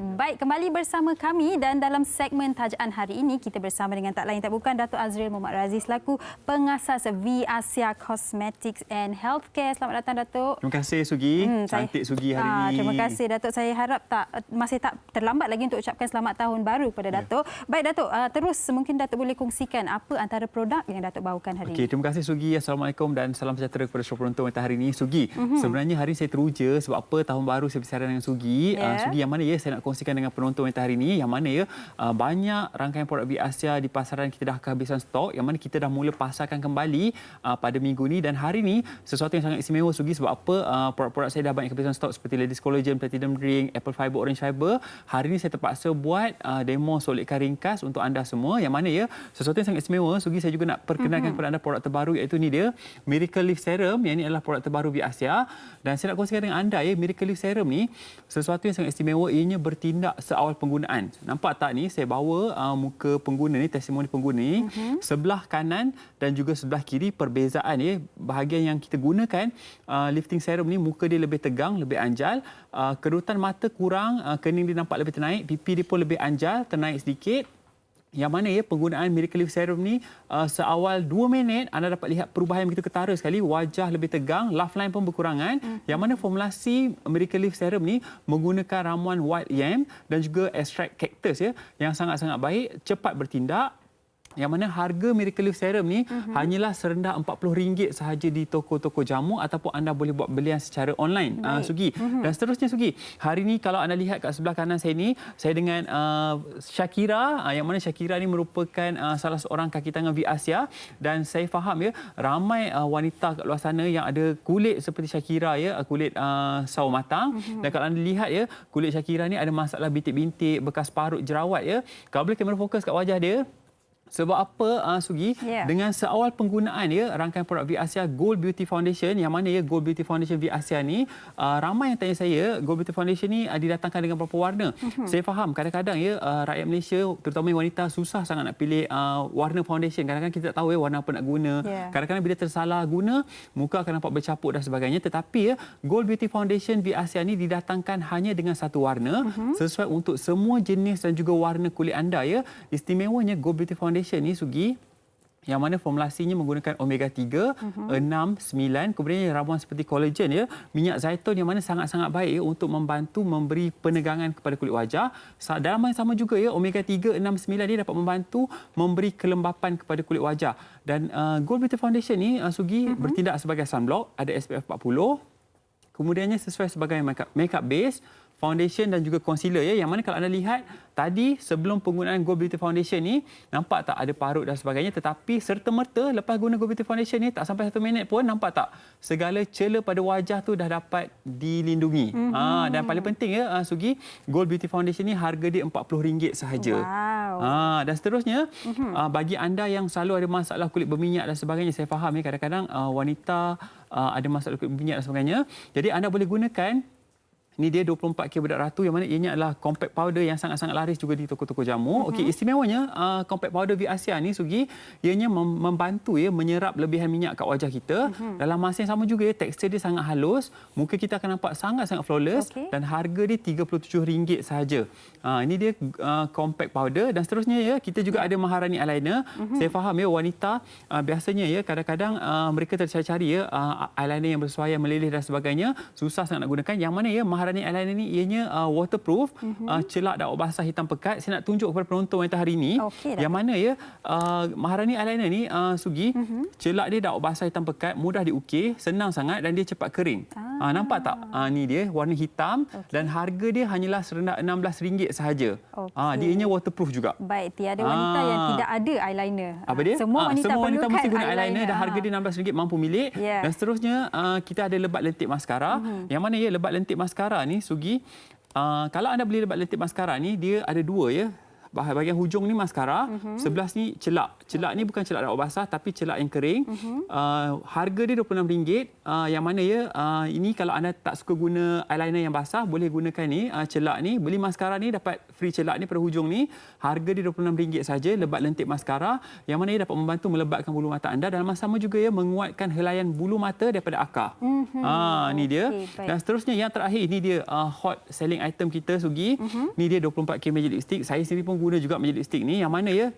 Baik, kembali bersama kami dan dalam segmen Tajaan hari ini kita bersama dengan tak lain tak bukan Datuk Azril Muhammad Razi selaku pengasas V Asia Cosmetics and Healthcare. Selamat datang Datuk. Terima kasih Sugi. Cantik Sugi hari ini. Terima kasih Datuk. Saya harap masih tak terlambat lagi untuk ucapkan selamat tahun baru kepada Datuk. Baik Datuk, terus mungkin Datuk boleh kongsikan apa antara produk yang Datuk bawakan hari ini. Terima kasih Sugi. Assalamualaikum dan salam sejahtera kepada seluruh penonton Wanita Hari ini. Sugi, sebenarnya hari ini saya teruja sebab apa tahun baru saya bersiaran dengan Sugi. Sugi, yang mana saya nak kongsikan dengan penonton Wanita Hari ini, yang mana banyak rangkaian produk V Asia di pasaran kita dah kehabisan stok, yang mana kita dah mula pasarkan kembali pada minggu ni, dan hari ini sesuatu yang sangat istimewa Sugi sebab apa produk-produk saya dah banyak kehabisan stok seperti Ladies Collagen, Platinum Drink, Apple Fiber, Orange Fiber. Hari ini saya terpaksa buat demo solidkan ringkas untuk anda semua, yang mana sesuatu yang sangat istimewa Sugi. Saya juga nak perkenalkan kepada anda produk terbaru, iaitu ni dia Miracle Leaf Serum. Yang ini adalah produk terbaru V Asia, dan saya nak kongsikan dengan anda Miracle Leaf Serum ni sesuatu yang sangat istimewa. Ianya bertindak bertindak seawal penggunaan. Nampak tak ni saya bawa muka pengguna ni, testimoni pengguna ni, sebelah kanan dan juga sebelah kiri perbezaan ya. Bahagian yang kita gunakan lifting serum ni, muka dia lebih tegang, lebih anjal, kerutan mata kurang, kening dia nampak lebih ternaik, pipi dia pun lebih anjal, ternaik sedikit. Yang mana ya penggunaan Miracle Lift Serum ni seawal 2 minit anda dapat lihat perubahan yang begitu ketara sekali, wajah lebih tegang, laugh line pun berkurangan. Yang mana formulasi Miracle Lift Serum ni menggunakan ramuan white yam dan juga ekstrak cactus ya, yang sangat-sangat baik, cepat bertindak. Yang mana harga Miracle Lift Serum ni hanyalah serendah RM40 sahaja di toko-toko jamu ataupun anda boleh buat belian secara online, Sugi. Dan seterusnya Sugi, hari ni kalau anda lihat kat sebelah kanan saya ni, saya dengan Shakira, yang mana Shakira ni merupakan salah seorang kaki tangan V Asia, dan saya faham ya ramai wanita kat luar sana yang ada kulit seperti Shakira ya, kulit sawo matang. Dan kalau anda lihat ya, kulit Shakira ni ada masalah bintik-bintik, bekas parut, jerawat ya. Kalau boleh kamera fokus kat wajah dia. Sebab apa Sugi? Dengan seawal penggunaan ya rangkaian produk V Asia Gold Beauty Foundation, yang mana ya Gold Beauty Foundation V Asia ni, ramai yang tanya saya, Gold Beauty Foundation ni didatangkan dengan berapa warna? Saya faham kadang-kadang ya rakyat Malaysia terutama wanita susah sangat nak pilih warna foundation. Kadang-kadang kita tak tahu ya warna apa nak guna. Kadang-kadang bila tersalah guna, muka akan nampak bercapuk dan sebagainya. Tetapi ya Gold Beauty Foundation V Asia ni didatangkan hanya dengan satu warna, sesuai untuk semua jenis dan juga warna kulit anda ya. Istimewanya Gold Beauty Foundation ni Sugi, yang mana formulasinya menggunakan omega 3, 6, 9, kemudian ramuan seperti kolagen ya, minyak zaitun yang mana sangat-sangat baik ya, untuk membantu memberi penegangan kepada kulit wajah. Dalam yang sama juga ya, omega 3, 6, 9 ni dapat membantu memberi kelembapan kepada kulit wajah. Dan Gold Beauty Foundation ni Sugi bertindak sebagai sunblock, ada SPF 40. Kemudiannya sesuai sebagai makeup base, foundation dan juga concealer ya. Yang mana kalau anda lihat tadi sebelum penggunaan Gold Beauty Foundation ni, nampak tak ada parut dan sebagainya, tetapi serta-merta lepas guna Gold Beauty Foundation ni tak sampai 1 minit pun, nampak tak segala celah pada wajah tu dah dapat dilindungi. Dan paling penting ya Sugi, Gold Beauty Foundation ni harga dia RM40 sahaja. Dan seterusnya bagi anda yang selalu ada masalah kulit berminyak dan sebagainya, saya faham ya kadang-kadang wanita ada masalah kulit berminyak dan sebagainya. Jadi anda boleh gunakan ini, dia 24K bedak ratu, yang mana ianya adalah compact powder yang sangat-sangat laris juga di toko-toko jamu. Okey, istimewanya compact powder V Asia ni Sugi, ianya membantu ya menyerap lebihan minyak kat wajah kita. Dalam masa yang sama juga ya, tekstur dia sangat halus, muka kita akan nampak sangat-sangat flawless, dan harga dia RM37 sahaja. Ini dia compact powder. Dan seterusnya ya, kita juga ada Maharani eyeliner. Saya faham ya wanita biasanya ya kadang-kadang mereka tercari-cari ya eyeliner yang bersuaian, meleleh dan sebagainya, susah sangat nak gunakan. Yang mana ya Maharani eyeliner ni ianya waterproof, celak dan awak basah hitam pekat. Saya nak tunjuk kepada penonton wanita hari ini yang mana ya Maharani eyeliner ni Sugi, celak dia dan awak basah hitam pekat, mudah diukir, senang sangat dan dia cepat kering. Nampak tak? Ni dia warna hitam dan harga dia hanyalah serendah RM16 sahaja. Dia ianya waterproof juga. Baik, tiada wanita yang tidak ada eyeliner. Apa dia? Semua wanita mesti guna eyeliner dan harga dia RM16 mampu milik. Dan seterusnya kita ada lebat lentik maskara. Yang mana ya lebat lentik maskara ni Sugi, kalau anda beli lebat lentik maskara ni, dia ada dua ya. Bahagian hujung ni maskara, sebelah ni celak. Celak ni bukan celak awak basah tapi celak yang kering. Harga dia RM26. Yang mana ya ini kalau anda tak suka guna eyeliner yang basah, boleh gunakan ni celak ni. Beli maskara ni dapat free celak ni pada hujung ni. Harga dia RM26 saja, lebat lentik maskara, yang mana ia dapat membantu melebatkan bulu mata anda dan sama juga ya menguatkan helaian bulu mata daripada akar. Ni dia. Dan seterusnya yang terakhir, ini dia hot selling item kita Sugi. Ni dia 24K Magic Lipstick. Saya sendiri pun guna juga Magic Lipstick ni, yang mana ya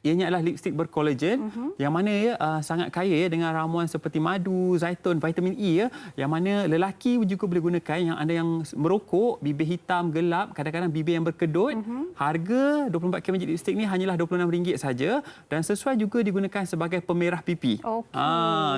ianya adalah lipstick berkolagen, yang mana ya sangat kaya ya dengan ramuan seperti madu, zaitun, vitamin E ya, yang mana lelaki juga boleh gunakan. Yang anda yang merokok, bibir hitam gelap, kadang-kadang bibir yang berkedut, harga 24K Magic Lipstick ni hanyalah RM26 saja dan sesuai juga digunakan sebagai pemerah pipi.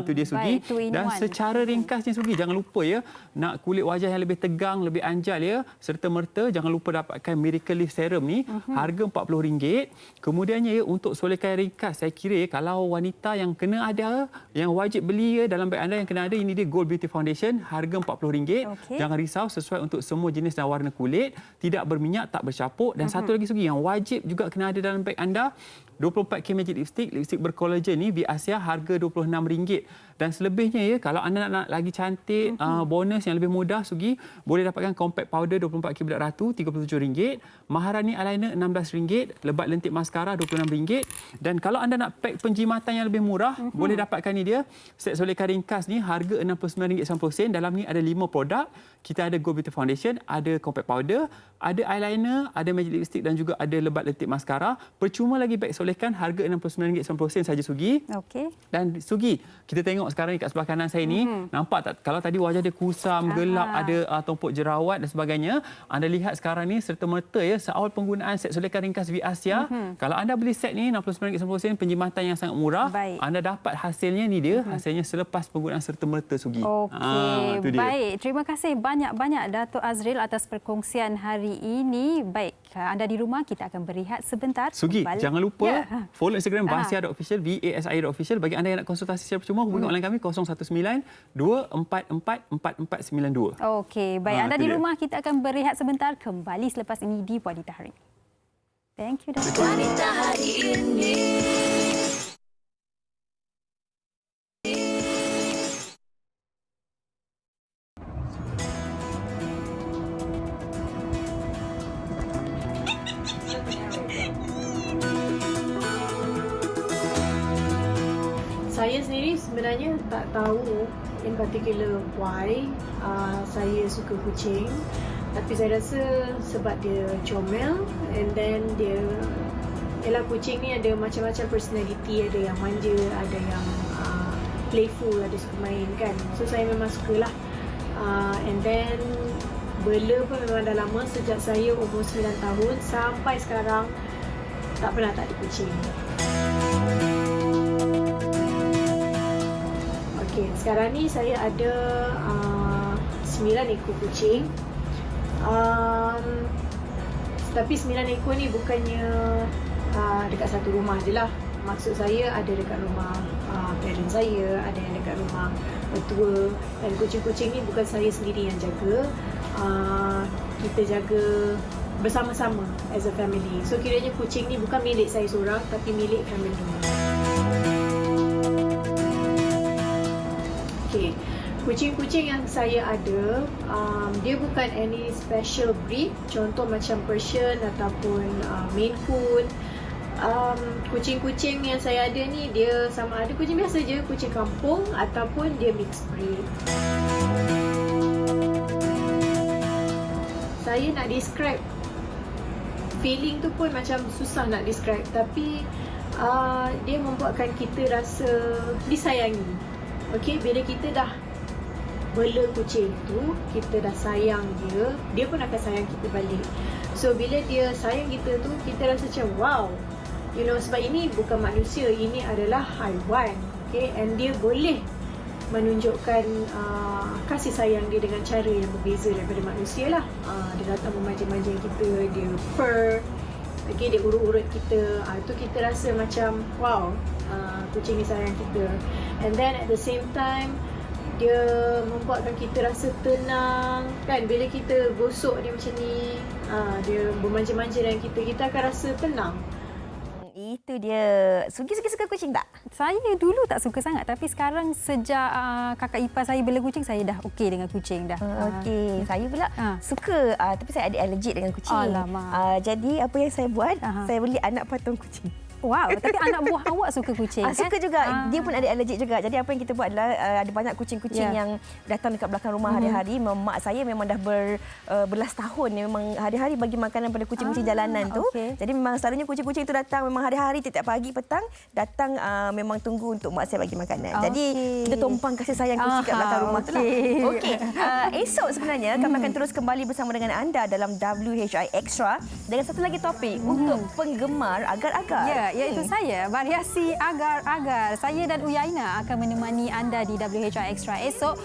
Tu dia Sugi. Dan secara ringkasnya Sugi, jangan lupa ya, nak kulit wajah yang lebih tegang, lebih anjal ya, serta merta jangan lupa dapatkan Miracle Lift Serum ni, harga RM40. Kemudiannya ya, untuk solekan ringkas, saya kira kalau wanita yang kena ada, yang wajib beli ya dalam beg anda yang kena ada, ini dia Gold Beauty Foundation, harga RM40. Jangan risau, sesuai untuk semua jenis dan warna kulit, tidak berminyak, tak bercapuk. Dan satu lagi Sugi yang wajib juga kena ada dalam beg anda, 24K Magic lipstick berkolagen ni Viasia harga RM26. Dan selebihnya ya, kalau anda nak lagi cantik, bonus yang lebih mudah, Sugi, boleh dapatkan compact powder 24K Bedak Ratu RM37, Maharani eyeliner RM16, lebat lentik maskara RM26. Dan kalau anda nak pack penjimatan yang lebih murah, boleh dapatkan ni dia, set solekan ringkas ni harga RM69.90. Dalam ni ada 5 produk. Kita ada Go Beauty Foundation, ada compact powder, ada eyeliner, ada magic lipstick dan juga ada lebat lentik maskara. Percuma lagi beg solekan harga RM69.90 saja, Sugi. Okey. Dan Sugi, kita tengok sekarang ni kat sebelah kanan saya ni, nampak tak kalau tadi wajah dia kusam, gelap, ada tumpuk jerawat dan sebagainya. Anda lihat sekarang ni serta-merta ya, seawal penggunaan set solekan ringkas Viasia, kalau anda beli set ni RM69.90, penjimatan yang sangat murah, anda dapat hasilnya ni dia, hasilnya selepas penggunaan serta-merta, Sugi. Okey, baik. Terima kasih banyak-banyak Dato' Azril atas perkongsian hari ini. Baik, anda di rumah, kita akan berehat sebentar. Sugi, jangan lupa follow Instagram Vasia.official, VASIA.official. Bagi anda yang nak konsultasi secara percuma, hubungi online kami 019-244-4492. Okey, baik. Anda di rumah, kita akan berehat sebentar. Kembali selepas ini di Wanita Hari. Thank you, Dato'. Wanita Hari ini. Saya sendiri sebenarnya tak tahu in particular why saya suka kucing. Tapi saya rasa sebab dia comel, and then dia, ialah kucing ni ada macam-macam personality, ada yang manja, ada yang playful, ada suka main kan. So saya memang sukalah. And then bela pun memang dah lama, sejak saya umur 9 tahun sampai sekarang tak pernah tak ada kucing. Okey, sekarang ni saya ada 9 ekor kucing. Tapi 9 ekor ni bukannya dekat satu rumah je lah. Maksud saya ada dekat rumah parent saya, ada yang dekat rumah mertua. Dan kucing-kucing ni bukan saya sendiri yang jaga. Kita jaga bersama-sama as a family. So kiranya kucing ni bukan milik saya seorang, tapi milik family. Okay. Kucing-kucing yang saya ada, dia bukan any special breed. Contoh macam Persian ataupun Maine Coon. Kucing-kucing yang saya ada ni, dia sama ada kucing biasa je, kucing kampung, ataupun dia mixed breed. Saya nak describe feeling tu pun macam susah nak describe. Tapi dia membuatkan kita rasa disayangi. Okay, bila kita dah bela kucing tu, kita dah sayang dia, dia pun akan sayang kita balik. So bila dia sayang kita tu, kita rasa macam wow, you know, sebab ini bukan manusia, ini adalah haiwan. Okay, and dia boleh menunjukkan kasih sayang dia dengan cara yang berbeza daripada manusia lah. Dia datang memanja-manja kita, dia purr, okay, dia urut-urut kita. Itu kita rasa macam wow, kucing ni sayang kita. And then at the same time, dia membuatkan kita rasa tenang kan. Bila kita gosok dia macam ni, dia bermanja-manja dengan kita akan rasa tenang. Itu dia. Sugi suka kucing tak? Saya dulu tak suka sangat, tapi sekarang sejak kakak ipar saya bela kucing, saya dah okey dengan kucing dah. Okey, saya pula suka, tapi saya ada allergic dengan kucing. Jadi apa yang saya buat? Saya beli anak patung kucing. Wow, tapi anak buah awak suka kucing kan? Suka juga. Dia pun ada allergik juga. Jadi apa yang kita buat adalah ada banyak kucing-kucing yang datang dekat belakang rumah hari-hari. Mak saya memang dah berbelas tahun. Memang hari-hari bagi makanan pada kucing-kucing jalanan tu. Jadi memang selalunya kucing-kucing itu datang memang hari-hari, tiap pagi, petang datang memang tunggu untuk mak saya bagi makanan. Jadi kita tumpang kasih sayang kucing kat belakang rumah tu lah. Okey. Esok sebenarnya kami akan terus kembali bersama dengan anda dalam WHI Extra dengan satu lagi topik untuk penggemar agar-agar. Iaitu saya, variasi agar-agar. Saya dan Uyaina akan menemani anda di WHI Extra esok.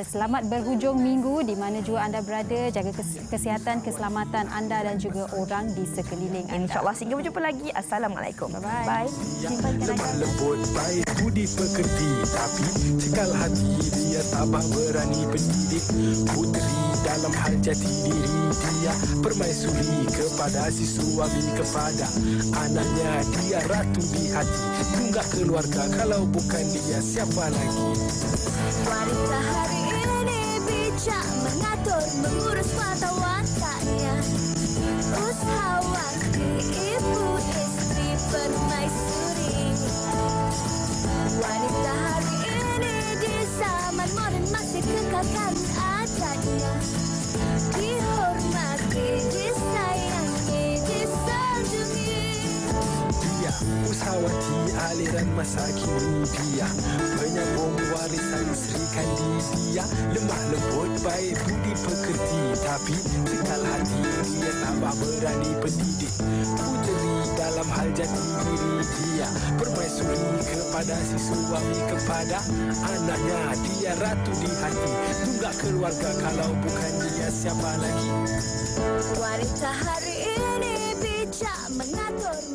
Selamat berhujung minggu di mana jua anda berada. Jaga kesihatan, keselamatan anda dan juga orang di sekeliling anda. InsyaAllah, sehingga berjumpa lagi. Assalamualaikum. Bye-bye. Lemah lembut, baik budi pekerti, tapi cekal hati dia tabah berani pendidik. Puteri dalam hal jati diri dia permaisuri kepada si suami, kepada anaknya. dia ratu di hati. Tunggak keluarga, kalau bukan dia siapa lagi? Wanita hari ini bijak mengatur, mengurus mata wataknya. Usahawati, ibu istri permaisuri. Wanita hari ini di zaman modern masih kekalkan adatnya. Dihormati, disayangi, disanjungi. Dia usahawati aliran masa kini. Dia penyambung warisan Sri Kandi. Dia lemah lembut, baik budi pekerti, tapi sekal hati dia tambah berani pendidik. Puteri dalam hal jati diri dia, permaisuri kepada si suami, kepada anaknya. Dia ratu di hati, tunggak keluarga, kalau bukan dia siapa lagi? Wanita hari ini bijak mengatur.